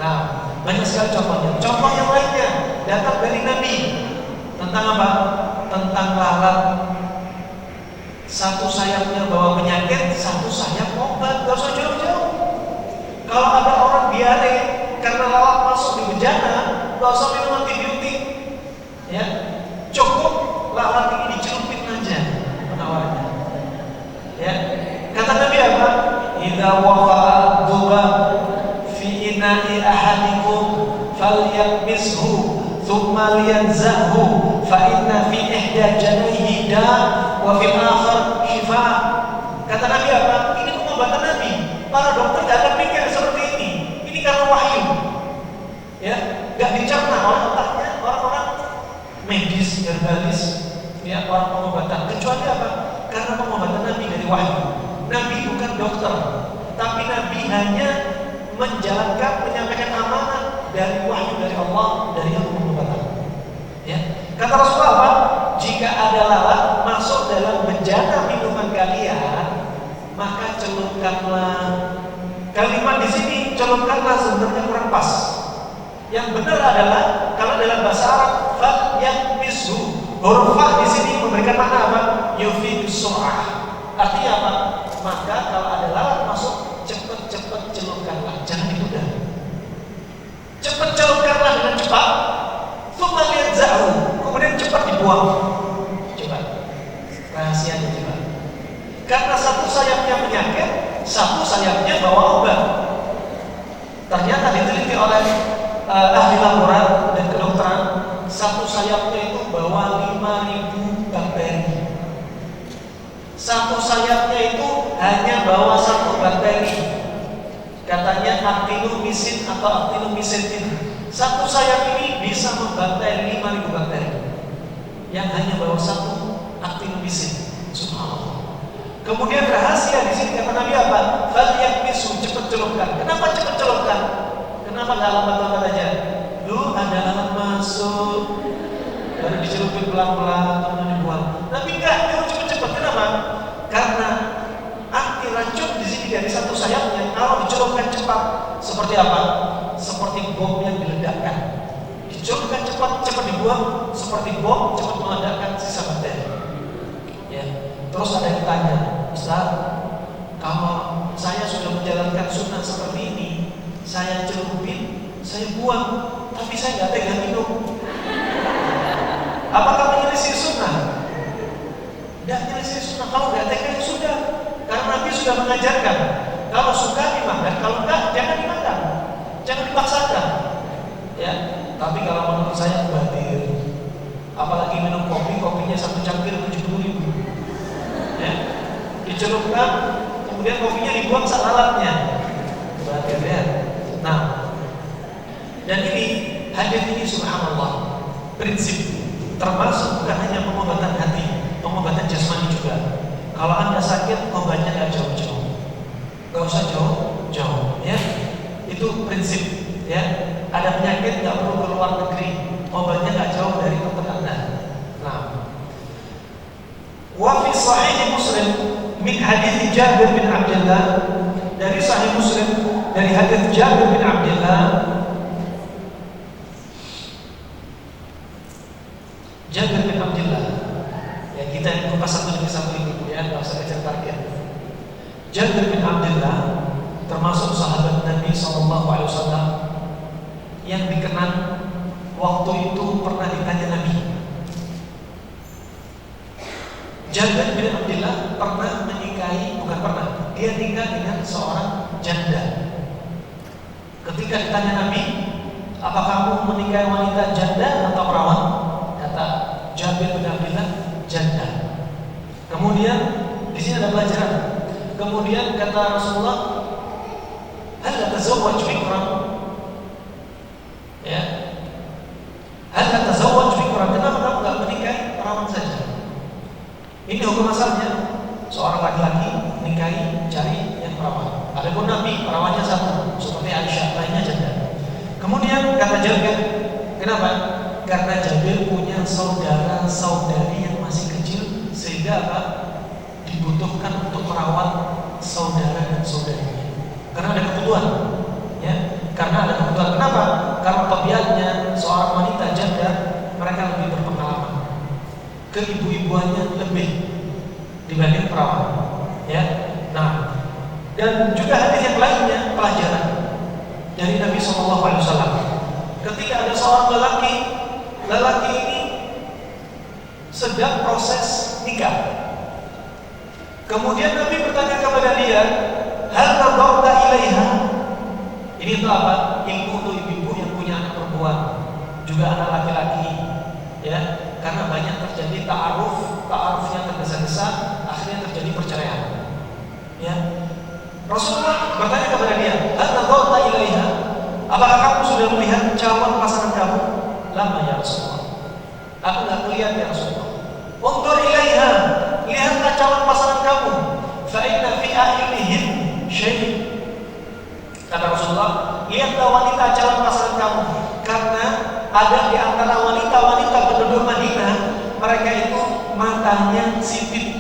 Nah, banyak sekali contohnya. Contoh yang lainnya datang dari Nabi tentang apa? Tentang lalat. Satu sayapnya bawa penyakit, satu sayap obat. Gak usah jauh-jauh. Kalau ada orang diare karena lalat masuk di bejana, gak usah minum antibiotik. Ya, cukup lalat ini dicelupin aja penawarnya. Ya, kata Nabi apa? Idza waqa'a dzubab fi ina'i ahadikum falyaqmishu thumma liyanzahu fa inna fi ihda janayhi da' wa fil akhar shifa. Kata Nabi apa? Ini pengobatan Nabi. Para dokter gak ada pikir seperti ini. Ini karena wahyu. Ya, gak dicerna oleh otaknya orang-orang medis, herbalis, ya, orang pengobatan. Kecuali apa? Karena pengobatan Nabi dari wahyu. Nabi bukan dokter, tapi Nabi hanya menjalankan, menyampaikan amanah dari wahyu dari Allah, dari ilmu pengobatan. Ya, kata Rasulullah apa? Jika ada lalat masuk dalam bejana minuman kalian, maka celupkanlah. Kalimat di sini celupkanlah sebenarnya kurang pas. Yang benar adalah kalau dalam bahasa Arab fa yakmisu. Huruf fa di sini memberikan makna apa? Yufidus sur'ah. Artinya apa? Maka kalau ada lalat masuk, cepat-cepat celupkanlah, jangan ditunda. Cepat celupkanlah dengan cepat. Tsumma liyanzahu. Kemudian cepat dibuang. Coba. Rahasianya coba. Karena satu sayapnya penyakit, satu sayapnya bawa obat. Ternyata diteliti oleh ahli laboratorium dan kedokteran, satu sayapnya itu bawa 5.000 bakteri. Satu sayapnya itu hanya bawa satu bakteri. Katanya actinomycin atau actinomycetin. Satu sayap ini bisa membantai 5.000 bakteri yang hanya bawa satu actinomycin. Subhanallah. Kemudian rahasia di sini kata Nabi apa? Falyakmisu, cepat celupkan. Kenapa cepat celupkan? Kenapa nggak lambat-lambat aja? Lu ada lalat masuk, baru dicelupin pelan-pelan, kemudian dibuang. Tapi enggak, nyuruh cepet-cepet. Kenapa? Karena anti racun di sini dari satu sayapnya kalau dicelupkan cepat, seperti apa? Seperti bom yang diledakkan. Dicelupkan cepat, cepat dibuang, seperti bom cepat meledakkan sisa bakteri. Ya. Terus ada yang tanya, Ustaz, kalau saya sudah menjalankan sunnah seperti ini, saya celupin, saya buang, tapi saya nggak tega minum. Apakah menyelisih sunnah? Tidak menyelisih sunnah. Kalau nggak tega ya sudah, karena Nabi sudah mengajarkan. Kalau suka dimakan, kalau enggak jangan dimakan, jangan dipaksakan. Ya, tapi kalau menurut saya mubadir. Apalagi minum kopi, kopinya satu cangkir 70.000. Ya, dicelupkan, kemudian kopinya dibuang salalatnya. Mubadir ya. Nah, dan ini hadis ini subhanallah prinsip, termasuk bukan hanya pengobatan hati, pengobatan jasmani juga. Kalau Anda sakit, obatnya nggak jauh-jauh, nggak usah jauh-jauh, ya. Itu prinsip, ya. Ada penyakit nggak perlu ke luar negeri, obatnya nggak jauh dari dokter Anda. Nah, wa fi Sahih Muslim min hadits Jabir bin Abdullah, dari Sahih Muslim dari hadits Jabir bin Abdullah. Jabir bin Abdullah, ya kita yang kupas satu demi satu ini, ya nggak usah kejar target. Jabir bin Abdullah termasuk sahabat Nabi SAW yang dikenal waktu itu pernah ditanya Nabi. Jabir bin Abdullah pernah menikahi, bukan pernah, dia nikah dengan seorang janda. Ketika ditanya Nabi, apa kamu menikahi wanita janda atau perawan? Kata Jabir bin Abdullah, janda. Kemudian di sini ada pelajaran. Kemudian kata Rasulullah, hal tazawwaj bikran? Ya. Hal tazawwaj bikran? Kenapa kamu enggak menikahi perawan saja? Ini hukum asalnya. Seorang laki-laki nikahi cari yang perawan. Adapun Nabi perawannya satu, seperti Aisyah, lainnya janda. Kemudian kata Jabir, Kenapa? Karena Jabir punya saudara-saudari yang masih kecil, sehingga apa? Dibutuhkan untuk merawat saudara dan saudarinya. Karena ada kebutuhan, ya. Karena ada kebutuhan. Kenapa? Karena tabiatnya seorang wanita janda, mereka lebih berpengalaman. Keibu-ibuannya lebih dibanding perawan, ya. Nah, dan juga hadis yang lainnya pelajaran dari Nabi SAW. Ketika ada seorang lelaki ini sedang proses nikah. Kemudian Nabi bertanya kepada dia, hal nadarta ilaiha? Ini itu apa? Ibu-ibu yang punya anak perempuan, juga anak laki-laki, ya. Karena banyak terjadi ta'arufnya tergesa-gesa, akhirnya terjadi perceraian. Ya. Rasulullah bertanya kepada dia, hal nadarta ilaiha? Apakah kamu sudah melihat calon pasangan kamu? Lama ya Rasulullah. Aku nggak melihat ya Rasulullah. Undur ilaiha, lihatlah calon pasangan kamu. Fa inna fi a'yunihim syai'. Kata Rasulullah, lihatlah wanita calon pasangan kamu, karena ada di antara wanita-wanita penduduk Madinah, mereka itu matanya sipit.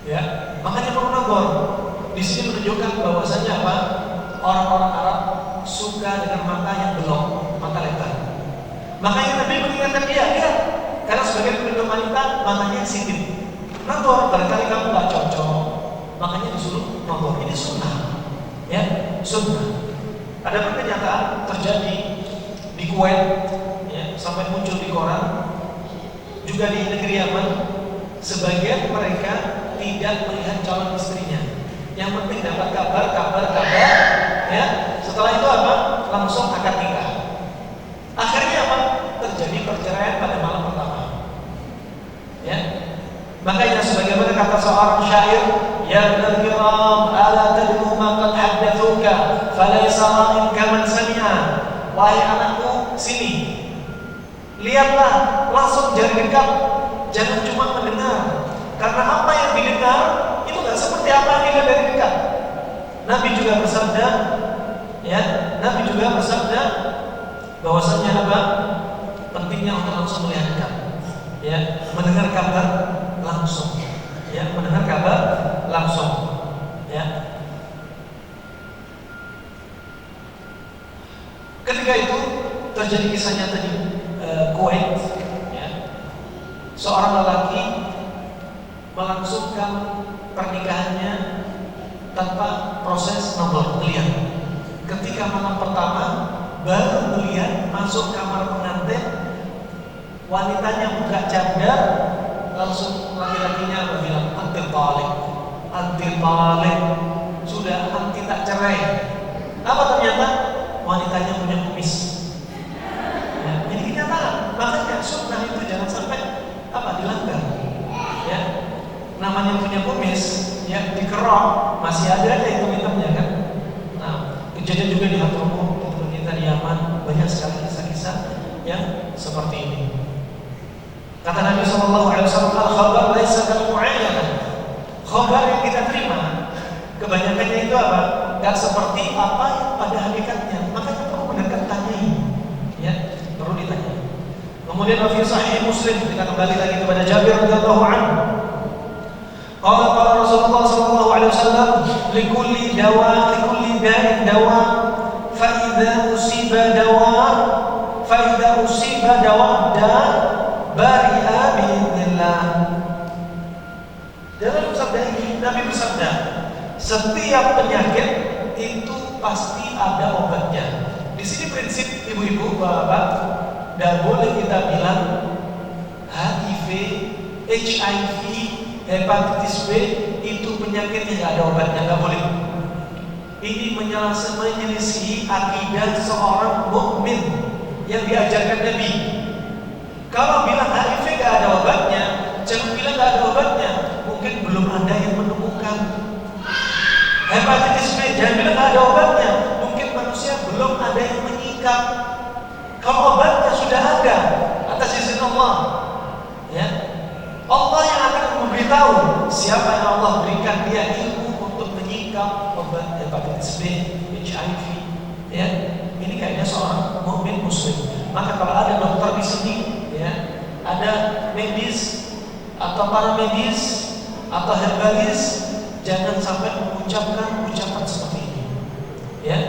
Ya, makanya perlu nagor. Di sini menunjukkan bahwasanya apa? Orang-orang Arab suka dengan mata yang belok, mata lebar. Makanya Nabi mengingatkan dia, lihat, karena sebagai penduduk wanita matanya sipit. Nagor, barangkali kamu nggak cocok, makanya disuruh nagor. Ini sunnah, ya, sunnah. Ada kenyataan terjadi di Kuwait, ya, sampai muncul di koran, juga di negeri Yaman, sebagian mereka tidak melihat calon istrinya. Yang penting dapat kabar, ya. Setelah itu apa? Langsung akad nikah. Akhirnya apa? Terjadi perceraian pada malam pertama. Ya. Makanya sebagaimana kata seorang syair, ya ibnal kiram, ala tadru ma qad haddatsuka, falaysa ra'in kaman sami'a. Wahai anakku, sini. Lihatlah, langsung jari dekat. Jangan cuma mendengar. Karena apa yang didengar itu nggak seperti apa yang dilihat dari dekat. Nabi juga bersabda, ya, Nabi juga bersabda bahwasanya apa? Pentingnya untuk langsung melihat dekat, ya, mendengar kabar langsung, ya, mendengar kabar langsung, ya. Ketika itu terjadi kisah nyata di Kuwait, ya, seorang lelaki melangsungkan pernikahannya tanpa proses nomor melihat. Ketika malam pertama baru melihat masuk kamar pengantin, wanitanya buka cadar, langsung laki-lakinya bilang anti talik, sudah anti tak cerai. Apa ternyata? Wanitanya punya kumis. Ya, ini kenyataan. Makanya sunnah itu jangan sampai apa dilanggar. Ya. Namanya punya kumis, ya, dikerok, masih ada hitam-hitamnya kan. Nah, kejadian juga di Hadramaut, kita di Yaman, banyak sekali kisah-kisah yang seperti ini. Kata Nabi SAW, al-khabar laisa kal-mu'ayyanah. Khabar yang kita terima, kebanyakannya itu apa? Gak seperti apa yang pada hakikatnya. Makanya perlu mendekat tanyai, ya, perlu ditanya. Kemudian fi Sahih Muslim, kita kembali lagi kepada Jabir radhiyallahu anhu. Qala Rasulullah sallallahu alaihi wasallam, likulli da'in dawa, fa idza usiba dawa bari'a bi'idznillah. Dalam sabda ini Nabi bersabda, setiap penyakit itu pasti ada obatnya. Di sini prinsip ibu-ibu, bapak, tidak boleh kita bilang HIV, HIV, hepatitis B itu penyakit yang tidak ada obatnya, nggak boleh. Ini menyelisihi akidah seorang mukmin yang diajarkan Nabi. Kalau bilang HIV nggak ada obatnya, jangan bilang nggak ada obatnya. Mungkin belum ada yang menemukan. Hepatitis B, jangan bilang nggak ada obatnya. Mungkin manusia belum ada yang menyikap. Kalau obatnya sudah ada atas izin Allah, ya, Allah yang akan memberitahu siapa yang Allah berikan dia ilmu untuk menyikap obat hepatitis B, HIV, ya. Ini kayaknya seorang mukmin muslim. Maka kalau ada dokter di sini, ya, ada medis atau paramedis atau herbalis, jangan sampai mengucapkan ucapan seperti ini. Ya,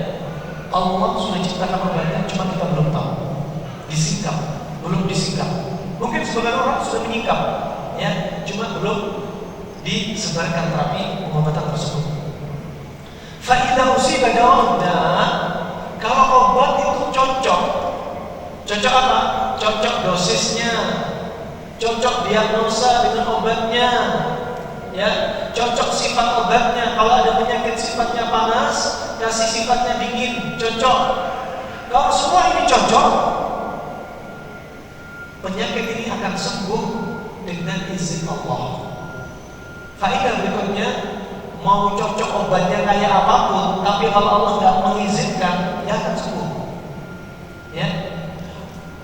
Allah sudah ciptakan obatnya, cuma kita belum tahu. Disingkap, belum disingkap. Mungkin sebagian orang sudah menyingkap, ya, cuma belum disebarkan terapi pengobatan tersebut. Faidah usiba dawamda, kalau obat itu cocok apa? Cocok dosisnya, cocok diagnosa dengan obatnya, ya, cocok sifat obatnya. Kalau ada penyakit sifatnya panas, kasih sifatnya dingin, cocok. Kalau semua ini cocok, penyakit ini akan sembuh dengan izin Allah. Faedah berikutnya, mau cocok obatnya kayak apapun, tapi kalau Allah nggak mengizinkan, dia akan sembuh. Ya,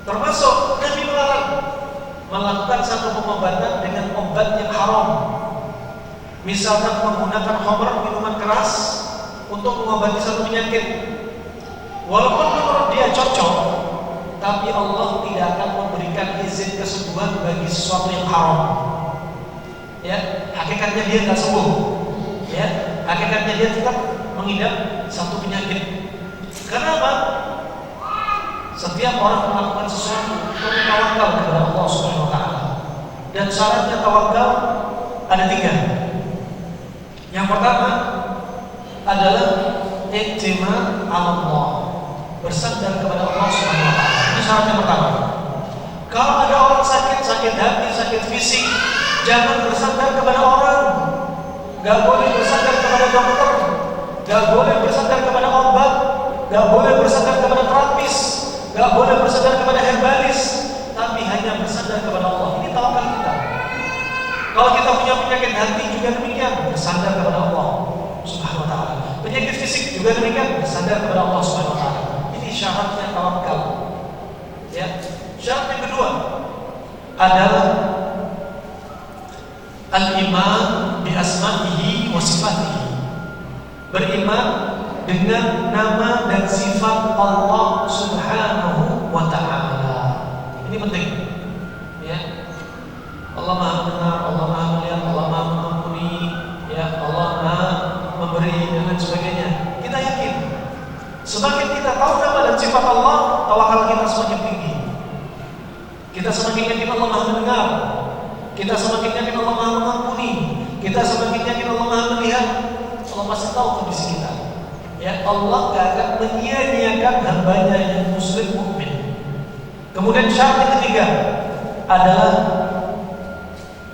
termasuk Nabi melarang melakukan satu pengobatan dengan obat yang haram. Misalkan menggunakan khamr, minuman keras, untuk mengobati satu penyakit. Walaupun menurut dia cocok, tapi Allah tidak akan memberikan izin kesembuhan bagi sesuatu yang haram. Ya, hakikatnya dia nggak sembuh. Ya, hakikatnya dia tetap mengidap satu penyakit. Kenapa? Setiap orang melakukan sesuatu bertawakal kepada Allah Subhanahu wa taala. Dan syaratnya tawakal ada 3. Yang pertama adalah i'timad 'ala Allah, bersandar kepada Allah Subhanahu wa taala. Ini syarat yang pertama. Kalau ada orang sakit hati, sakit fisik, jangan bersandar kepada orang. Gak boleh bersandar kepada dokter, gak boleh bersandar kepada obat, gak boleh bersandar kepada terapis, gak boleh bersandar kepada herbalis, tapi hanya bersandar kepada Allah. Ini tawakal kita. Kalau kita punya penyakit hati juga demikian, bersandar kepada Allah Subhanahu wa taala. Penyakit fisik juga demikian, bersandar kepada Allah Subhanahu wa taala. Ini syaratnya tawakal. Ya. Syarat yang kedua adalah al-iman bi asma'ihi wa sifatihi. Beriman dengan nama dan sifat Allah Subhanahu wa ta'ala. Ini penting. Ya. Allah Maha mendengar, Allah Maha melihat, Allah Maha mengampuni, ya, Allah Maha memberi dan lain sebagainya. Kita yakin. Semakin kita tahu nama dan sifat Allah, tawakal kita semakin tinggi. Kita semakin yakin Allah Maha mendengar. Kita semakin yakin Allah Maha mengampuni. Kita semakin yakin Allah Maha melihat. Allah masih tahu kondisi kita. Ya, Allah gak akan menyia-nyiakan hambanya yang muslim mukmin. Kemudian syarat yang ketiga adalah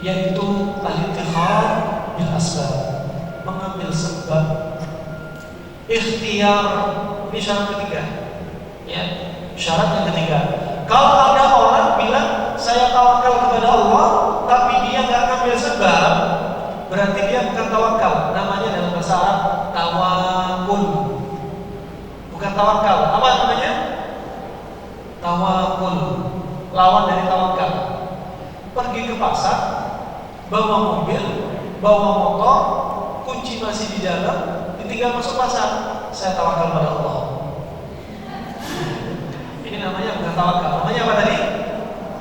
yaitu al-ittikhad bil asbab, mengambil sebab, ikhtiar. Ini syarat ketiga. Ya, syarat yang ketiga. Kalau ada orang bilang saya tawakal kepada Allah, tapi dia nggak ngambil sebab, berarti dia bukan tawakal. Namanya dalam bahasa Arab tawakul, bukan tawakal. Apa namanya? Tawakul, lawan dari tawakal. Pergi ke pasar, bawa mobil, bawa motor, kunci masih di dalam, ditinggal masuk pasar. Saya tawakal pada Allah. Ini namanya bukan tawakal. Namanya apa tadi?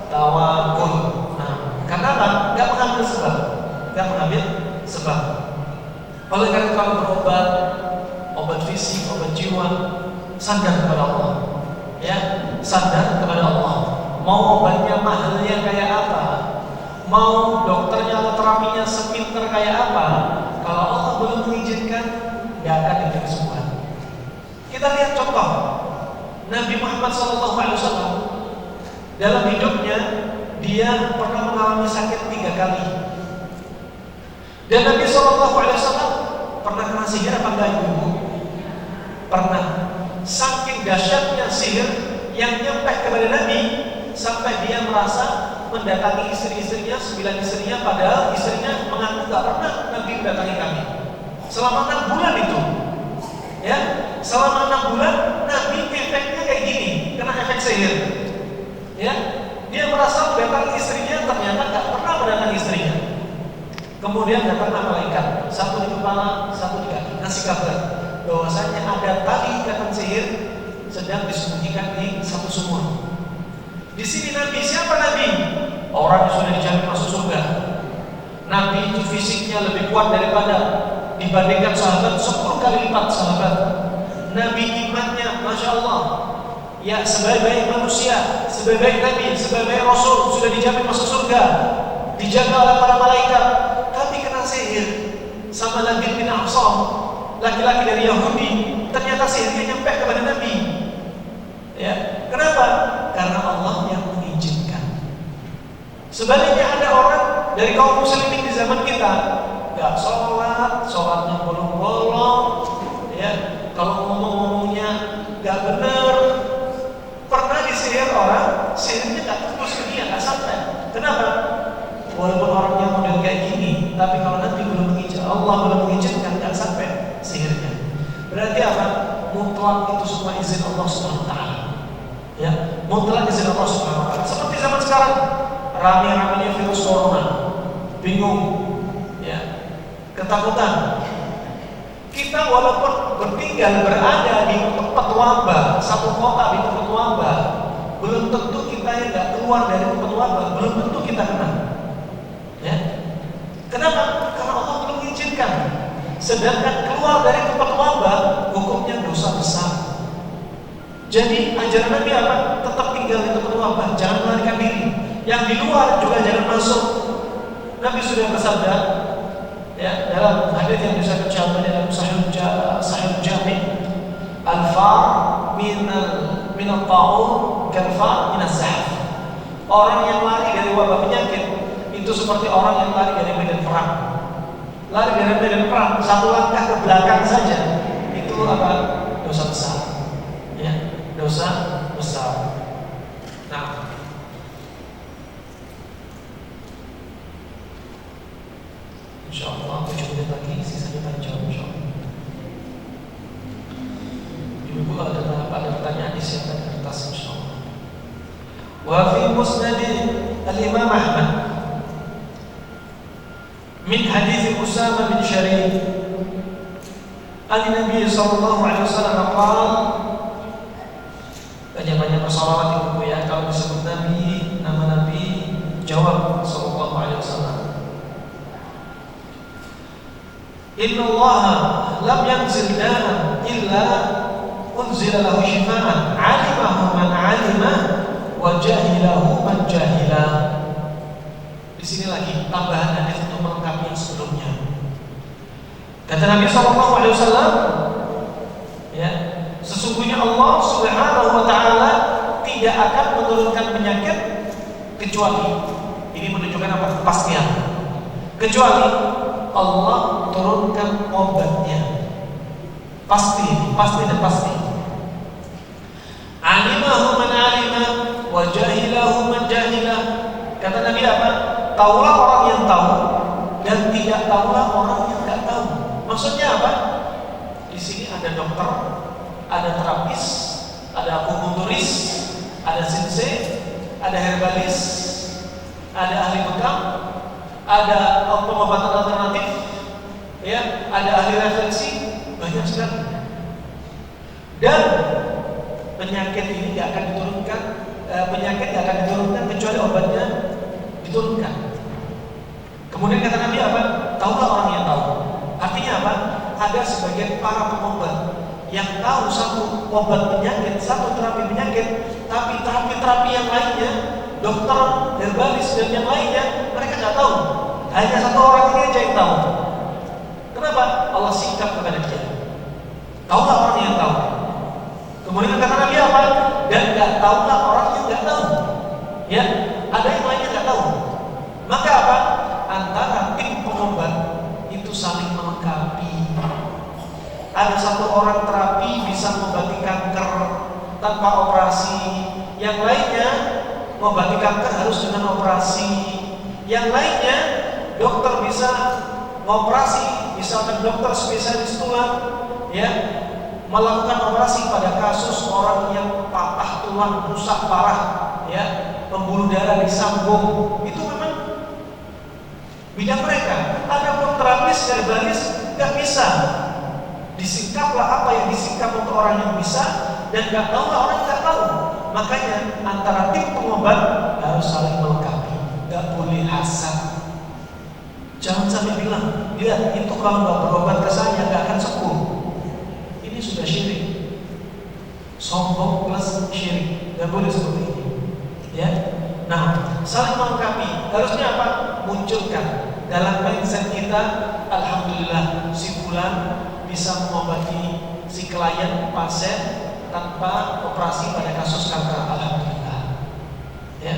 Tawakul. Nah, karena apa? Gak mengambil sebab. Gak mengambil sebab. Oleh karena kalau berobat, obat fisik, obat jiwa, sandar kepada Allah. Ya, sandar kepada Allah. Mau obatnya mahalnya kayak apa, mau dokternya atau terapinya sepinter kayak apa, kalau Allah belum mengizinkan, gak akan diberi kesembuhan. Kita lihat contoh Nabi Muhammad SAW. Dalam hidupnya dia pernah mengalami sakit 3 kali. Dan Nabi SAW pernah kena sihir apa enggak ibu? Pernah. Saking dahsyatnya sihir yang nyampe kepada Nabi sampai dia merasa mendatangi istri-istrinya, 9 istrinya, padahal istrinya mengaku gak pernah Nabi mendatangi kami. Selama 6 bulan itu, ya, selama 6 bulan Nabi efeknya kayak gini, kena efek sihir. Ya, dia merasa mendatangi istrinya, ternyata gak pernah mendatangi istrinya. Kemudian datanglah malaikat, satu di kepala, satu di kaki, ngasih kabar bahwasanya ada tali ikatan sihir sedang disembunyikan di satu sumur. Di sini Nabi, siapa Nabi? Orang yang sudah dijamin masuk surga. Nabi itu fisiknya lebih kuat dibandingkan sahabat 10 kali lipat sahabat. Nabi imannya, Masya Allah, ya sebaik-baik manusia, sebaik-baik Nabi, sebaik-baik Rasul, sudah dijamin masuk surga, dijaga oleh para malaikat. Tapi kena sihir sama Labid bin A'sam, laki-laki dari Yahudi. Ternyata sihirnya nyampe kepada Nabi. Ya, kenapa? Karena Allah yang mengizinkan. Sebaliknya ada orang dari kaum muslimin di zaman kita, gak sholatnya bolong-bolong, ya, kalau ngomongnya gak benar. Pernah disihir orang, sihirnya gak tembus ke dia, gak sampai. Kenapa? Walaupun orangnya model kayak gini, tapi kalau nanti Allah belum mengizinkan, gak sampai sihirnya. Berarti apa? Mutlak itu semua izin Allah Subhanahu wa Ta'ala. Ya, mutlak izin Allah Subhanahu wa Ta'ala. Seperti zaman sekarang, rame-ramenya virus corona, bingung, ya, ketakutan. Kita walaupun berada di tempat wabah, satu kota di tempat wabah, belum tentu kita yang nggak keluar dari tempat wabah, belum tentu kita kena. Ya, kenapa? Karena Allah belum mengizinkan. Sedangkan keluar dari tempat wabah, hukumnya dosa besar. Jadi ajaran Nabi apa? Tetap tinggal di tempat wabah, jangan melarikan diri. Yang di luar juga jangan masuk. Nabi sudah bersabda, ya, dalam hadis yang bisa dicatat dalam Sahih Jami, al-far min al-ta'un kal-far min az-zahf. Orang yang lari dari wabah penyakit itu seperti orang yang lari dari medan perang. Lari dari medan perang, satu langkah ke belakang saja itu apa? Dosa besar. Ya, dosa besar. Nah, InsyaAllah 7 menit lagi, sisanya tanya jawab InsyaAllah. Ibu ada pertanyaan disiapkan di kertas InsyaAllah. Wa fi musnad al-Imam Ahmad min hadits Usama bin Syarif an Nabi sallallahu alaihi wasallam qala, banyak bersalawat ibu ya, kalau disebut Nabi, nama Nabi jawab sallallahu alaihi wasallam. Inna Allah lam yanzil da'an illa unzila lahu shifaan, alimahu man alima wa jahilahu man jahila. Di sini lagi tambahan hadis untuk melengkapi yang sebelumnya. Kata Nabi sallallahu alaihi wasallam, ya, sesungguhnya Allah Subhanahu wa taala tidak akan menurunkan penyakit kecuali, ini menunjukkan apa? Kepastian. Kecuali Allah turunkan obatnya. Pasti dan pasti. Alimahu man alima wa jahilahu man jahila. Kata Nabi apa? Taulah orang yang tahu dan tidak tahulah orang yang tidak tahu. Maksudnya apa? Di sini ada dokter, ada terapis, ada akupunturis, ada sensei, ada herbalis, ada ahli bekam, ada pengobatan alternatif, ya, ada ahli refleksi, banyak sekali. Dan penyakit ini tidak akan diturunkan, kecuali obatnya diturunkan. Kemudian kata Nabi apa? Tahulah orang yang tahu. Artinya apa? Ada sebagian para pengobat yang tahu satu obat penyakit, satu terapi penyakit, tapi terapi-terapi yang lainnya, dokter, herbalis dan yang lainnya mereka nggak tahu. Hanya satu orang ini aja yang tahu. Kenapa? Allah singkat kepada dia. Tahulah orang yang tahu. Kemudian kata Nabi apa? Dan nggak tahulah orang yang nggak tahu. Ya, ada yang lainnya nggak tahu. Maka apa? Antara tim pengobat itu saling melengkapi. Ada satu orang terapi bisa mengobati kanker tanpa operasi, yang lainnya mengobati kanker harus dengan operasi, yang lainnya dokter bisa mengoperasi, misalkan dokter spesialis tulang, ya, melakukan operasi pada kasus orang yang patah tulang, rusak parah, ya, pembuluh darah di sambung, itu memang bidang mereka. Ada pun terapis, herbalis nggak bisa. Disingkaplah apa yang disingkap untuk orang yang bisa, dan nggak tahu orang yang nggak tahu. Makanya antara tim pengobat harus saling melengkapi, nggak boleh hasad. Jangan sampai bilang, lihat itu kalau nggak berobat ke saya nggak akan sembuh. Ini sudah syirik, sombong plus syirik, nggak boleh seperti ini. Ya, nah saling melengkapi. Harusnya apa? Munculkan dalam mindset kita, alhamdulillah si fulan bisa mengobati si klien pasien tanpa operasi pada kasus kanker, alhamdulillah. Ya,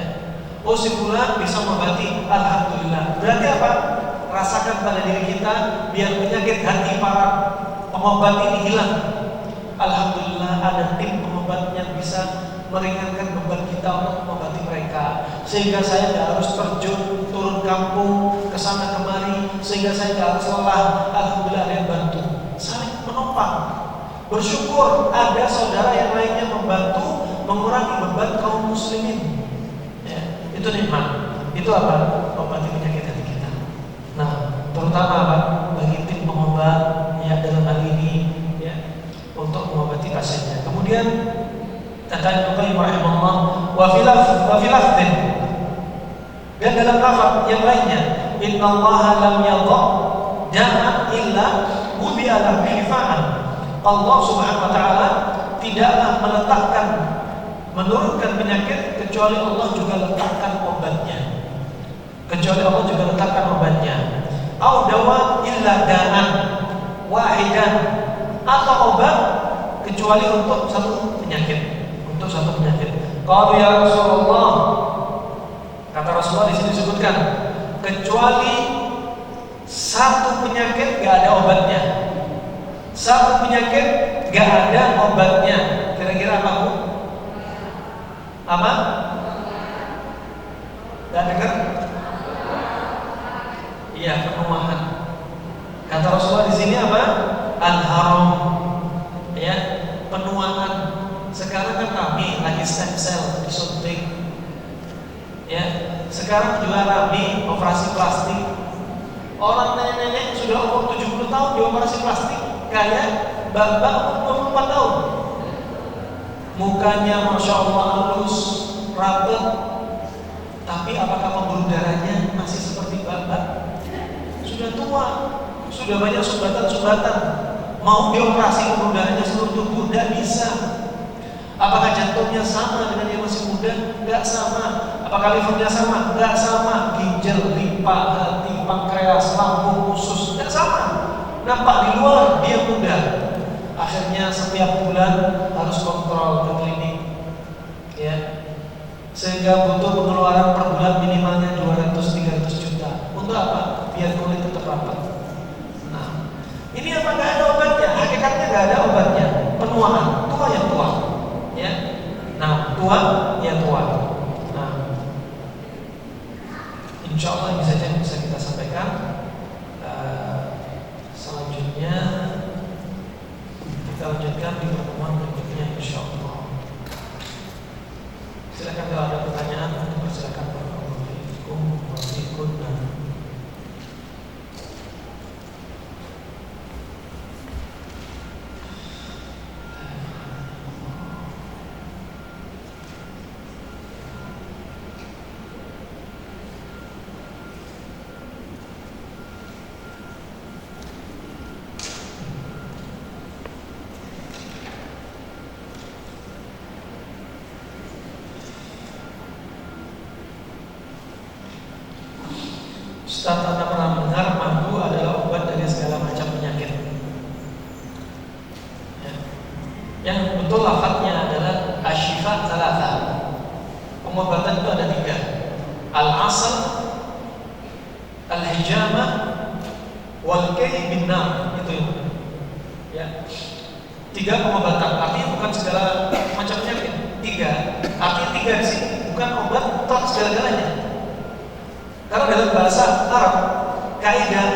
oh si fulan bisa mengobati, alhamdulillah. Berarti apa? Rasakan pada diri kita biar penyakit hati para pengobat ini hilang. Alhamdulillah ada tim pengobat yang bisa meringankan beban kita untuk mengobati mereka, sehingga saya tidak harus terjun turun kampung ke sana kemari, sehingga saya tidak harus lelah. Alhamdulillah ada yang bantu, saling menopang. Bersyukur ada saudara yang lainnya membantu mengurangi beban kaum muslimin. Ya, itu nikmat. Itu apa? Obati penyakit hati kita. Nah, terutama apa? Bagi tim pengobat ya dalam hal ini ya untuk mengobati pasiennya. Kemudian kata Ibnu Qayyim rahimahullah, wa filafdin, dan dalam lafaz yang lainnya, innallaha lam yadha da'an illa wudi'a lahu shifaan. Allah Subhanahu wa taala tidaklah meletakkan menurunkan penyakit kecuali Allah juga letakkan obatnya. Kecuali Allah juga letakkan obatnya. Au dawa illa da'an wahidan, atau obat kecuali untuk satu penyakit. Untuk satu penyakit. Qalu ya Rasulullah, kata Rasulullah di sini disebutkan kecuali satu penyakit gak ada obatnya. Satu penyakit gak ada obatnya. Kira-kira apa Bu? Apa? Gak dengar? Iya, penuaan. Kata Rasulullah di sini apa? Al-haram. Ya, penuaan. Sekarang kan kami lagi stem cell disuntik. Ya, sekarang juga kami operasi plastik. Orang nenek-nenek sudah umur 70 tahun dioperasi plastik, kayak bapak umur 24 tahun. Mukanya masya Allah halus, rapat, tapi apakah pembuluh darahnya masih seperti bapak? Sudah tua, sudah banyak sumbatan-sumbatan. Mau dioperasi pembuluh darahnya seluruh tubuh, tidak bisa. Apakah jantungnya sama dengan yang masih muda? Enggak sama. Apakah livernya sama? Enggak sama. Ginjal, limpa, hati, pankreas, lambung, usus, enggak sama. Nampak di luar dia muda. Akhirnya setiap bulan harus kontrol ke klinik. Ya. Sehingga butuh pengeluaran per bulan minimalnya 200-300 juta. Untuk apa? Biar kulit tetap rapat. Nah, ini apa enggak ada obatnya? Hakikatnya enggak ada obatnya. Penuaan, tua yang tua. Ya, nah tua ya tua. Nah, insya Allah ini saja yang bisa kita sampaikan. Selanjutnya kita lanjutkan di pertemuan berikutnya, insya Allah. Silakan kalau ada pertanyaan, silakan. Ustaz, Anda pernah mendengar madu adalah obat dari segala macam penyakit? Ya. Yang betul lafadznya adalah asyifa thalatha. Pengobatan itu ada 3. Al-asal, al-hijamah, wal-kay bin nar. Itu ya. 3 pengobatan. Artinya bukan segala macam penyakit. 3. Artinya 3 di sini bukan obat untuk segala-galanya. Karena dalam bahasa Arab kaidah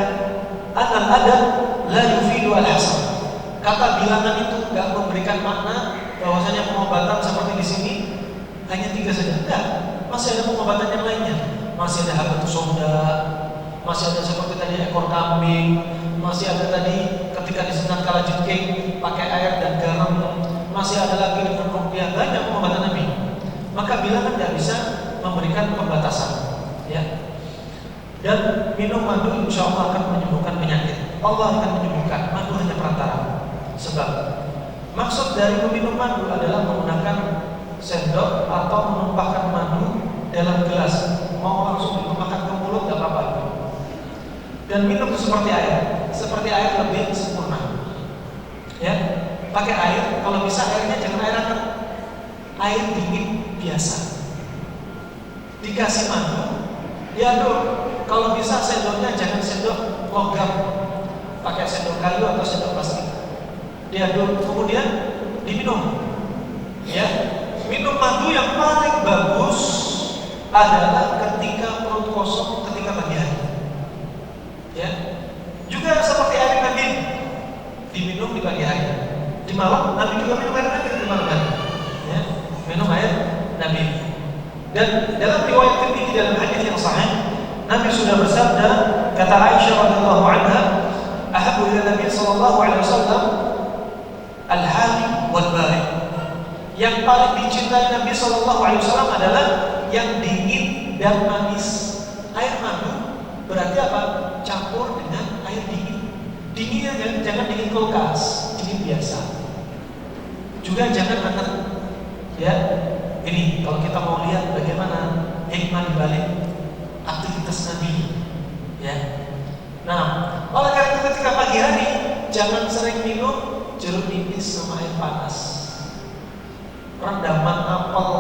anal adad la yufidu al-hasr. Kata bilangan itu enggak memberikan makna bahwasanya pengobatan seperti di sini hanya 3 saja. Enggak, masih ada pengobatan yang lainnya. Masih ada habatus sauda, masih ada seperti tadi ekor kambing, masih ada tadi ketika disengat kalajengking pakai air dan garam, masih ada lagi dengan ruqyah. Banyak pengobatan Nabi. pembatasan, ya. Dan minum madu insya Allah akan menyembuhkan penyakit. Allah akan menyembuhkan, madu hanya perantara. Sebab maksud dari meminum madu adalah menggunakan sendok atau menumpahkan madu dalam gelas. Mau langsung ditumpahkan ke mulut tidak apa-apa. Dan minum seperti air lebih sempurna. Ya, pakai air, kalau bisa airnya jangan air hangat, air dingin biasa. Dikasih madu, diaduk. Kalau bisa sendoknya jangan sendok logam, pakai sendok kayu atau sendok plastik. Diaduk, kemudian diminum. Ya, minum madu yang paling bagus adalah ketika perut kosong, ketika pagi hari. Ya, juga seperti air nabin, diminum di pagi hari. Di malam, Nabi juga minum air nabin di malam hari. Ya, minum air nabin. Dan dalam riwayat Tirmidzi dalam hadis yang sahih, Nabi sudah bersabda, kata Aisyah radhiyallahu anha, "Ahabbu ila Nabi sallallahu alaihi wasallam al-hali wal barid." Yang paling dicintai Nabi sallallahu alaihi wasallam adalah yang dingin dan manis. Air madu berarti apa? Campur dengan air dingin. Dinginnya jangan dingin kulkas, dingin biasa. Juga jangan hangat. Ya, ini kalau kita mau lihat bagaimana hikmah dibalik aktivitas Nabi. Ya. Nah, oleh karena itu ketika pagi hari jangan sering minum jeruk nipis sama air panas. Rendaman apel,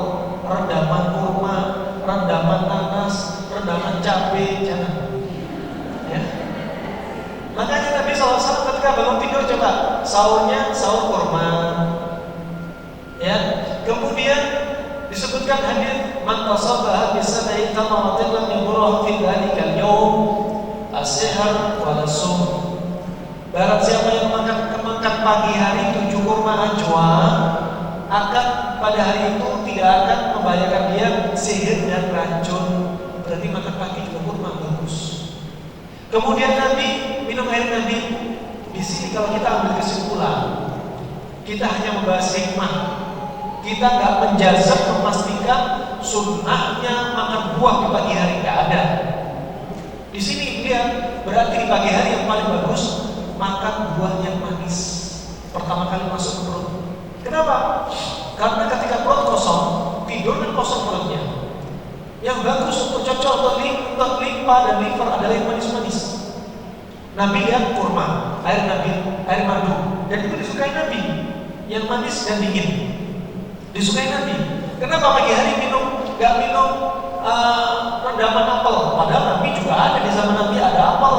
rendaman kurma, rendaman nanas, rendaman cabai, jangan. Ya. Makanya Nabi SAW ketika bangun tidur coba sahurnya sahur kurma. Ya. Kemudian disebutkan hadis man tasabaha bi sab'i tamaratin lam yamurhu fi dzalikal yawm as-sihr wal sum. Barang siapa yang makan pagi hari 7 kurma ajwa, akan pada hari itu tidak akan membahayakan dia sihir dan racun. Berarti makan pagi juga kurma bagus. Kemudian Nabi minum air Nabi. Di sini kalau kita ambil kesimpulan, kita hanya membahas hikmah. Kita nggak menjazam memastikan sunnahnya makan buah di pagi hari, nggak ada. Di sini lihat, berarti di pagi hari yang paling bagus makan buah yang manis. Pertama kali masuk ke perut. Kenapa? Karena ketika perut kosong, tidur dan kosong perutnya. Yang bagus untuk cocok untuk limpa dan liver adalah yang manis-manis. Nabi lihat kurma, air madu, dan itu disukai Nabi. Yang manis dan dingin disukai Nabi. Kenapa pagi hari nggak minum rendaman apel? Padahal Nabi juga ada, di zaman Nabi ada apel,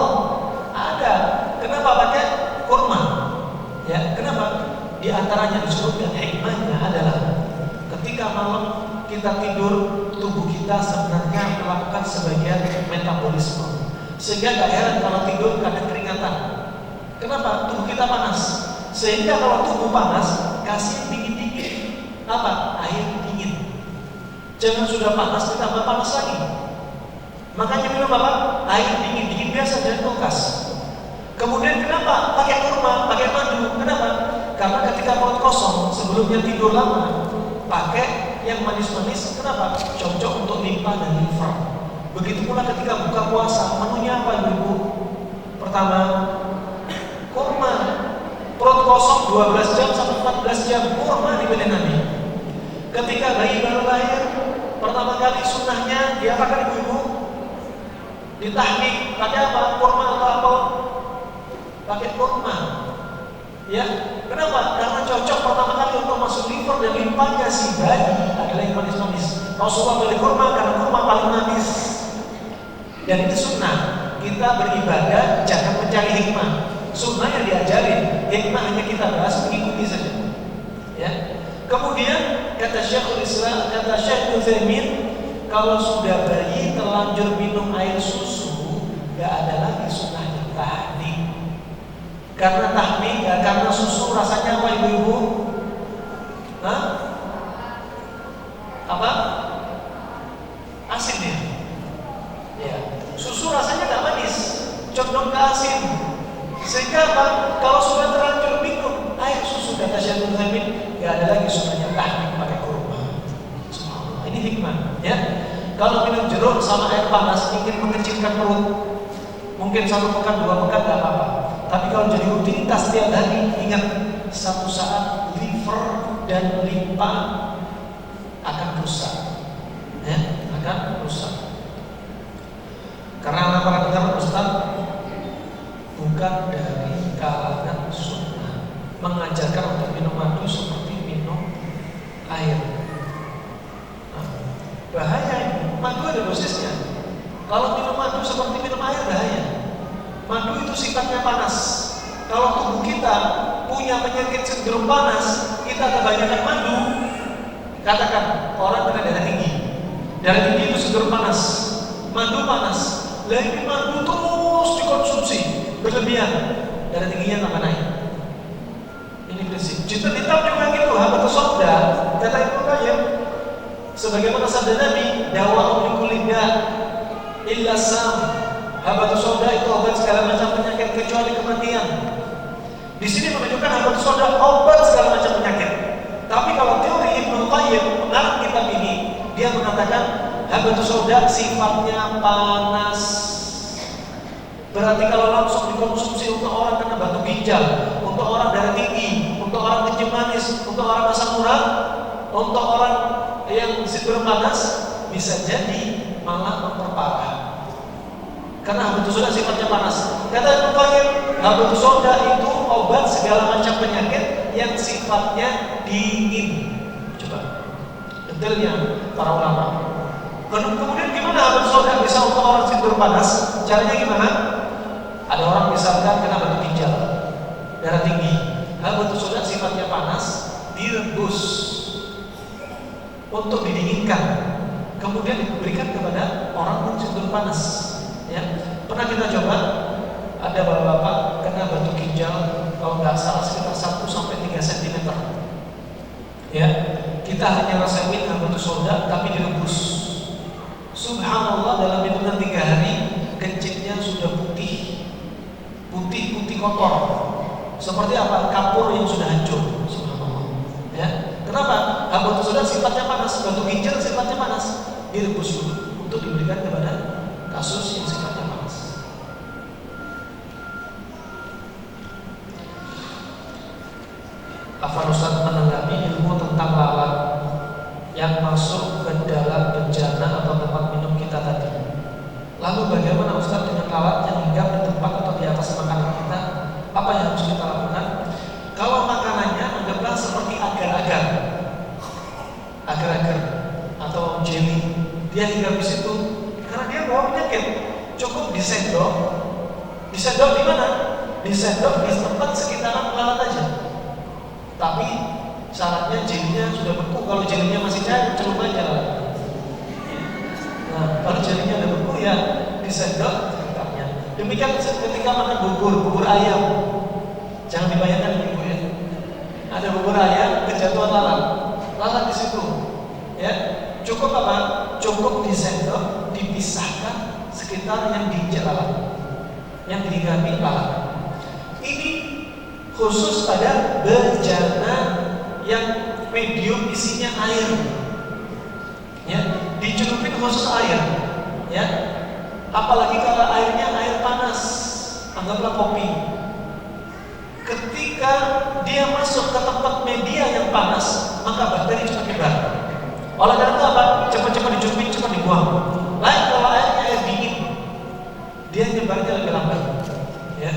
ada. Kenapa pakai kurma? Ya, kenapa? Di antaranya disebutkan hikmahnya adalah ketika malam kita tidur, tubuh kita sebenarnya melakukan sebagian metabolisme, sehingga gak heran kalau tidur kadang keringatan. Kenapa? Tubuh kita panas, sehingga kalau tubuh panas kasih dingin-dingin. Apa? Air dingin. Jangan sudah panas ditambah panas lagi. Makanya minum apa? Air dingin biasa, jangan kulkas. Kemudian kenapa pakai kurma, pakai madu? Kenapa? Karena ketika perut kosong sebelumnya tidur lama, pakai yang manis-manis. Kenapa? Cocok untuk limpa dan liver. Begitu pula ketika buka puasa, menunya apa ibu? Pertama, kurma. Perut kosong 12 jam sampai 14 jam, kurma dipilih Nabi. Ketika bayi baru lahir, pertama kali sunnahnya diapakan ibu-ibu? Ditahnik, pakai apa? Kurma atau apa? Pakai kurma. Ya, kenapa? Karena cocok pertama kali untuk masuk liver dan limpahnya si bayi adalah yang manis-manis. Rasulullah pilih kurma karena kurma paling manis. Dan itu sunnah. Kita beribadah jangan mencari hikmah. Sunnah yang diajarin, hikmah hanya kita bahas mengikuti saja. Ya. Kemudian kata Syekhul Islam, kata Syekh Utsaimin, kalau sudah bayi terlanjur minum air susu, gak ada lagi sunnahnya tahnik. Karena tahnik, karena susu rasanya apa ibu-ibu? Hah? Apa? Asin ya? Ya. Susu rasanya gak manis, condong ke asin. Sehingga apa? Kalau sudah terlanjur minum air susu, kata Syekh Utsaimin, gak ada lagi sunnahnya tahnik pakai kurma. Ini hikmah, ya. Kalau minum jeruk sama air panas ingin mengecilkan perut, mungkin 1 pekan 2 pekan nggak apa-apa. Tapi kalau jadi rutinitas tiap hari, ingat satu saat liver dan limpa akan rusak, ya, akan rusak. Karena anak para dengar Ustaz bukan dari kalangan sunnah mengajarkan untuk minum madu seperti minum air. Bahaya ini. Madu ada dosisnya. Kalau minum madu seperti minum air bahaya. Madu itu sifatnya panas. Kalau tubuh kita punya penyakit sindrom panas, kita kebanyakan madu, katakan orang dengan darah tinggi. Darah tinggi itu sindrom panas. Madu panas. Lah ini madu terus dikonsumsi berlebihan, darah tingginya tambah naik. Ini prinsip. Cinta hitam juga gitu. Habatus sauda, kata Ibnu Qayyim, sebagaimana sabda Nabi, dawa likulida illa sam. Habatus sauda itu obat segala macam penyakit kecuali kematian. Di sini menunjukkan habatus sauda obat segala macam penyakit. Tapi kalau teori Ibnu Qayyim mengarang kitab ini, dia mengatakan habatus sauda sifatnya panas. Berarti kalau langsung dikonsumsi untuk orang kena batu ginjal, untuk orang darah tinggi, untuk orang kencing manis, untuk orang asam urat, untuk orang yang sindrom panas, bisa jadi malah memperparah. Karena habatus sauda sifatnya panas. Kata Ibnu Qayyim, habatus sauda itu obat segala macam penyakit yang sifatnya dingin. Coba detailnya para ulama. Kemudian gimana habatus sauda bisa untuk orang sindrom panas? Caranya gimana? Ada orang misalkan kena batu ginjal, darah tinggi, habatus sauda sifatnya panas, direbus untuk didinginkan, kemudian diberikan kepada orang yang sindrom panas. Ya, pernah kita coba, ada bapak-bapak kena batu ginjal, kalau nggak salah sekitar 1-3 cm. Ya, kita hanya rasain habatus sauda tapi direbus. Subhanallah, dalam hitungan 3 hari kencingnya sudah putih kotor, seperti apa? Kapur yang sudah hancur. Subhanallah. Ya, kenapa? Habatus sauda sifatnya panas, batu ginjal sifatnya panas, direbus dulu untuk diberikan kepada kasus yang sifatnya panas. Afwan Ustaz menanggapi ilmu tentang lalat yang masuk ke dalam bejana atau tempat minum kita tadi. Lalu bagaimana Ustaz dengan lalat yang hinggap di tempat atau di atas makanan kita? Apa yang harus kita lakukan? Kalau makanannya anggaplah seperti agar-agar atau jelly, dia hinggap di situ karena dia bawa penyakit. Cukup disendok di mana? Disendok di tempat sekitaran lalat aja. Tapi syaratnya jelinya sudah beku. Kalau jelinya masih cair, celup aja. Nah, kalau jelinya udah beku ya disendok sekitarnya. Demikian ketika makan bubur ayam, jangan dibayangkan ibu ya. Ada bubur ayam kejatuhan lalat di situ. Ya, cukup apa? Cukup disendok, dipisahkan sekitar yang diinjak lalat, yang dihinggapi lalat. Ini khusus pada bejana yang medium isinya air, ya, dicelupin khusus air, ya. Apalagi kalau airnya air panas, anggaplah kopi. Ketika dia masuk ke tempat media yang panas, maka bakteri cepat menyebar. Oleh karena itu apa? Cepat-cepat dicelupin, cepat dibuang. Lain kalau airnya air dingin, dia nyebarnya lebih lambat. Ya,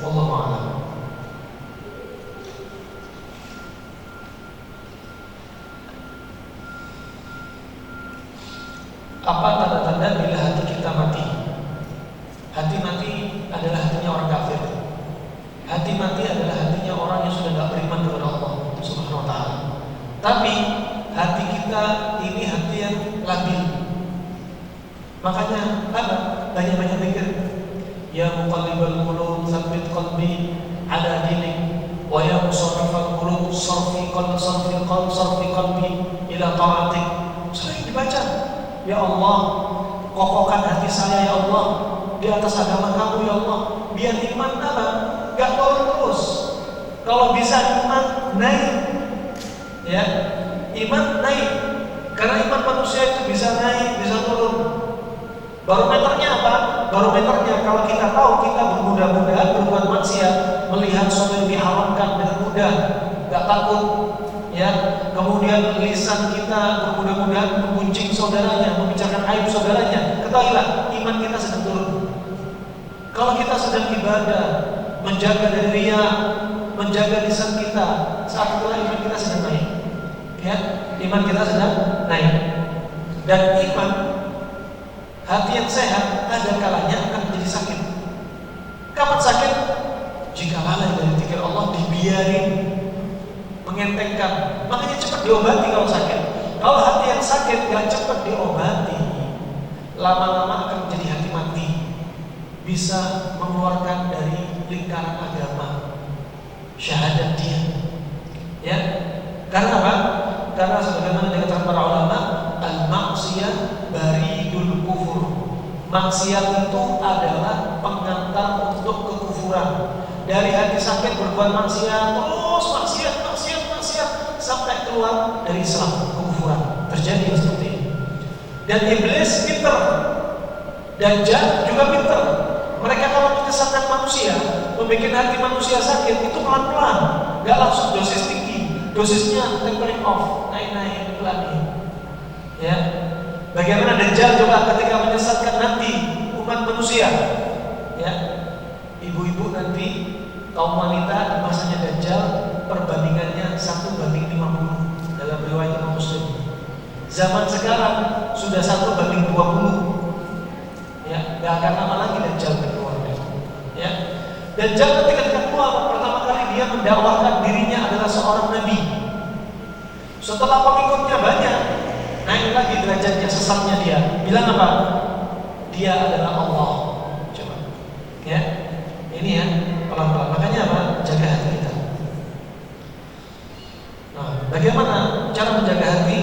wallahu a'lam. Apa tanda-tanda bila hati kita mati? Hati mati adalah hatinya orang kafir. Hati mati adalah hatinya orang yang sudah tidak beriman kepada Allah Subhanahu wa ta'ala. Tapi hati kita ini hati yang labil. Makanya apa? Banyak-banyak pikir. Ya muqallibal qulub, tsabbit qalbi ala dinik. Wa ya musarrifal qulub, sarfi qalbi ila ta'atik. Sering dibaca. Ya Allah, kokohkan hati saya ya Allah di atas agama kamu ya Allah. Biar iman apa? Gak turun terus. Kalau bisa iman naik, ya, iman naik. Karena iman manusia itu bisa naik, bisa turun. Barometernya apa? Barometernya kalau kita tahu kita bermudah-mudahan berbuat maksiat, melihat sesuatu yang diharamkan dengan mudah, nggak takut, ya. Kemudian lisan kita bermudah-mudahan membuncing saudaranya, membicarakan aib saudaranya, ketahuilah iman kita sedang turun. Kalau kita sedang ibadah, menjaga dari riya, menjaga lisan kita, saat itulah iman kita sedang naik. Ya, iman kita sedang naik. Dan iman, hati yang sehat ada kalanya akan menjadi sakit. Kapan sakit? Jika lalai dari zikir Allah, dibiarin, mengentengkan. Makanya cepat diobati kalau sakit. Kalau hati yang sakit gak cepat diobati, lama-lama akan menjadi hati mati, bisa mengeluarkan dari lingkaran agama, syahadat dia. Ya, karena apa? Karena sebagaimana dikatakan para ulama, al-maksiyah baridul kufur. Maksiat itu adalah pengantar untuk kekufuran. Dari hati sakit berbuat maksiat, terus maksiat sampai keluar dari Islam, kekufuran. Terjadi seperti ini. Dan iblis pintar, Dajjal juga pintar. Mereka kalau menyesatkan manusia, membuat hati manusia sakit, itu pelan-pelan, gak langsung dosis tinggi. Dosisnya tapering off, naik-naik, pelan. Ya, bagaimana Dajjal juga ketika menyesatkan nanti umat manusia, ya, ibu-ibu nanti kaum wanita di masanya Dajjal perbandingannya 1:50 dalam riwayat Imam Muslim. Zaman sekarang sudah 1:20. Ya, gak akan lama lagi Dajjal keluar. Ya, Dajjal ketika keluar pertama kali dia mendakwahkan dirinya adalah seorang nabi. Setelah pengikutnya banyak, naik lagi derajatnya, sesatnya dia. Bilang apa? Dia adalah Allah. Coba. Ya. Ini ya, pelan-pelan. Makanya apa? Jaga hati kita. Nah, bagaimana cara menjaga hati?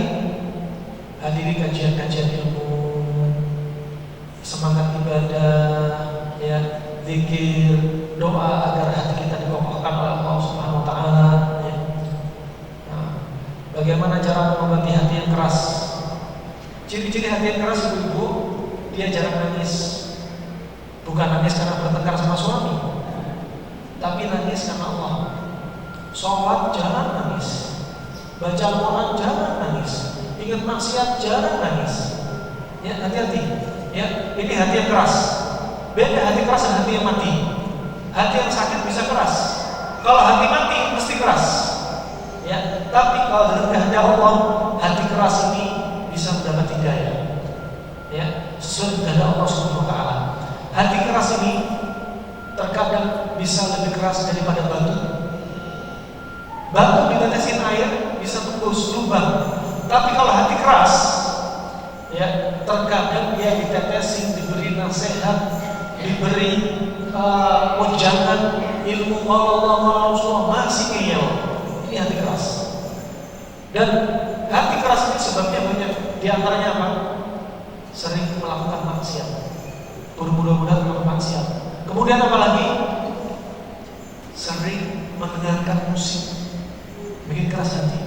Hadiri kajian-kajian ilmu, semangat ibadah, ya, zikir, doa agar hati kita dikokohkan oleh Allah Subhanahu wa taala, ya. Nah, bagaimana cara mengobati hati yang keras? Ciri-ciri hati yang keras, ibu-ibu, dia jarang nangis. Bukan nangis karena bertengkar sama suami, tapi nangis karena Allah. Sholat jarang nangis, baca Al-Quran jarang nangis, ingat maksiat jarang nangis. Ya, hati-hati. Ya, ini hati yang keras. Beda hati keras dan hati yang mati. Hati yang sakit bisa keras. Kalau hati mati mesti keras. Ya, tapi kalau dalam kehendak Allah, hati keras ini bisa mendapat hidayah. Ya, sesuai dengan Allah Subhanahu wa taala. Hati keras ini terkadang bisa lebih keras daripada batu. Batu ditetesin air bisa tembus lubang. Tapi kalau hati keras, ya, terkadang dia ditetesin, diberi nasihat, diberi ujangan ilmu Allah masih ngeyel. Ini hati keras. Dan hati keras ini sebabnya banyak. Di antaranya apa? Sering melakukan maksiat, bermudah-mudahan melakukan maksiat. Kemudian apa lagi? Sering mendengarkan musik, bikin keras hati.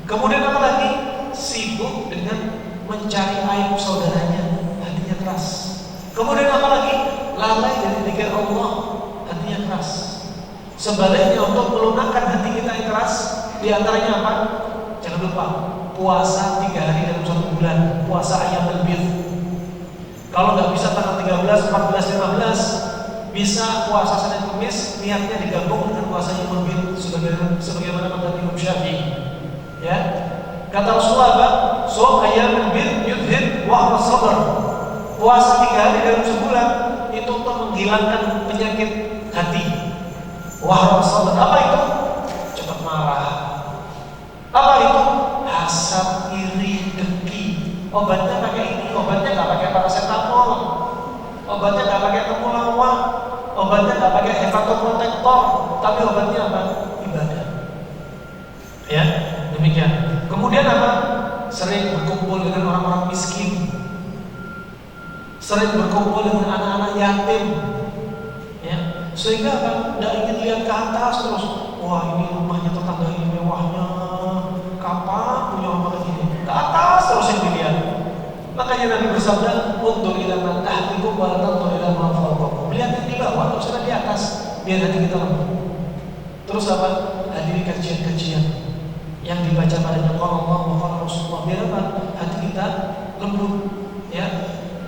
Kemudian apa lagi? Sibuk dengan mencari aib saudaranya, hatinya keras. Kemudian apa lagi? Lalai dari zikir Allah, hatinya keras. Sebaliknya, untuk melunakkan hati kita yang keras, di antaranya apa? Jangan lupa puasa 3 hari dalam 1 bulan, puasa Ayyamul Bid. Kalau nggak bisa tanggal 13, 14, 15, bisa puasa Senin Kamis, niatnya digabung dengan puasa Ayyamul Bid sebagaimana kata Imam Syafi'i. Ya, kata Rasulullah, "Shaum Ayyamul Bid yudhib wa sabr." Puasa 3 hari dalam sebulan itu untuk menghilangkan penyakit hati. Wahra sabr. Apa itu? Cepat marah. Apa itu? Hasad, iri, dengki. Obatnya pakai ini, obatnya nggak pakai paracetamol, obatnya nggak pakai temulawak, obatnya nggak pakai hepatoprotektor, tapi obatnya apa? Ibadah. Ya, demikian. Kemudian apa? Sering berkumpul dengan orang-orang miskin, sering berkumpul dengan anak-anak yatim. Ya, sehingga apa? Nggak ingin lihat ke atas terus. Wah, ini rumahnya tetangga ini mewahnya, kapan punya rumah begini? Ke atas terus Makanya Nabi bersabda, "Undur ila man tahtikum wa la tanzur ila man fawqakum." Lihat yang di bawah, enggak usah di atas, biar hati kita lembut. Terus apa? Hadiri kajian-kajian yang dibaca padanya qala Allah wa qala Rasulullah, biar apa? Hati kita lembut. Ya,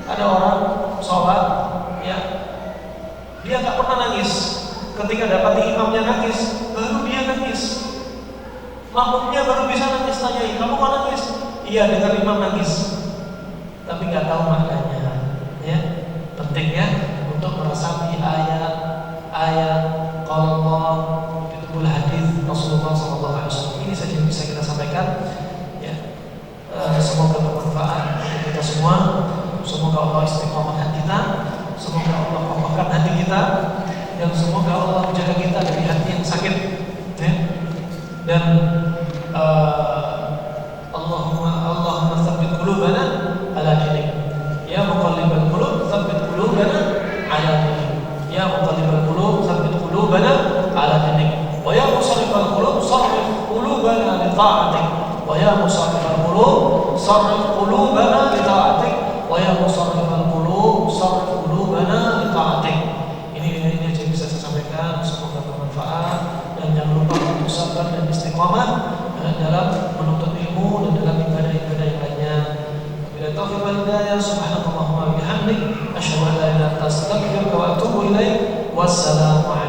ada orang sholat, ya, dia nggak pernah nangis. Ketika dapati imamnya nangis, baru dia nangis. Makmumnya baru bisa nangis, tanyain, "Kamu kok nangis?" "Iya, dengar imam nangis." Tapi nggak tahu maknanya. Ya, penting ya untuk meresapi ayat qala Allah, itu hadis Rasulullah SAW. Ini saja yang bisa kita sampaikan. Ya, semoga bermanfaat untuk kita semua. Semoga Allah istiqomahkan kita. Semoga Allah kokohkan hati kita. Dan semoga Allah menjaga kita dari hati yang sakit. Ya. Dan Allahumma tsabbit qulubana ala dinik. Ya muqallibal qulub, tsabbit qulubana ala dinik. Ya muqallibal qulub, tsabbit qulubana ala dinik. Wa ya musarrifal qulub, sarrif qulubana li ta'atik. Wa ya musarrifal qulub, sarrif qulubana li ta'atik. Wa ya musarrifal qulub, sarrif qulubana li ta'atik. Ini aja yang bisa saya sampaikan. Semoga bermanfaat dan jangan lupa untuk sabar dan istiqomah dalam menuntut ilmu dan dalam ibadah-ibadah yang lainnya. Bila taufiq wal hidayah, subhanallahumma wa bihamdik, asyhadu an la ilaha illa anta, astaghfiruka wa atubu ilaik. Wassalamu alaikum.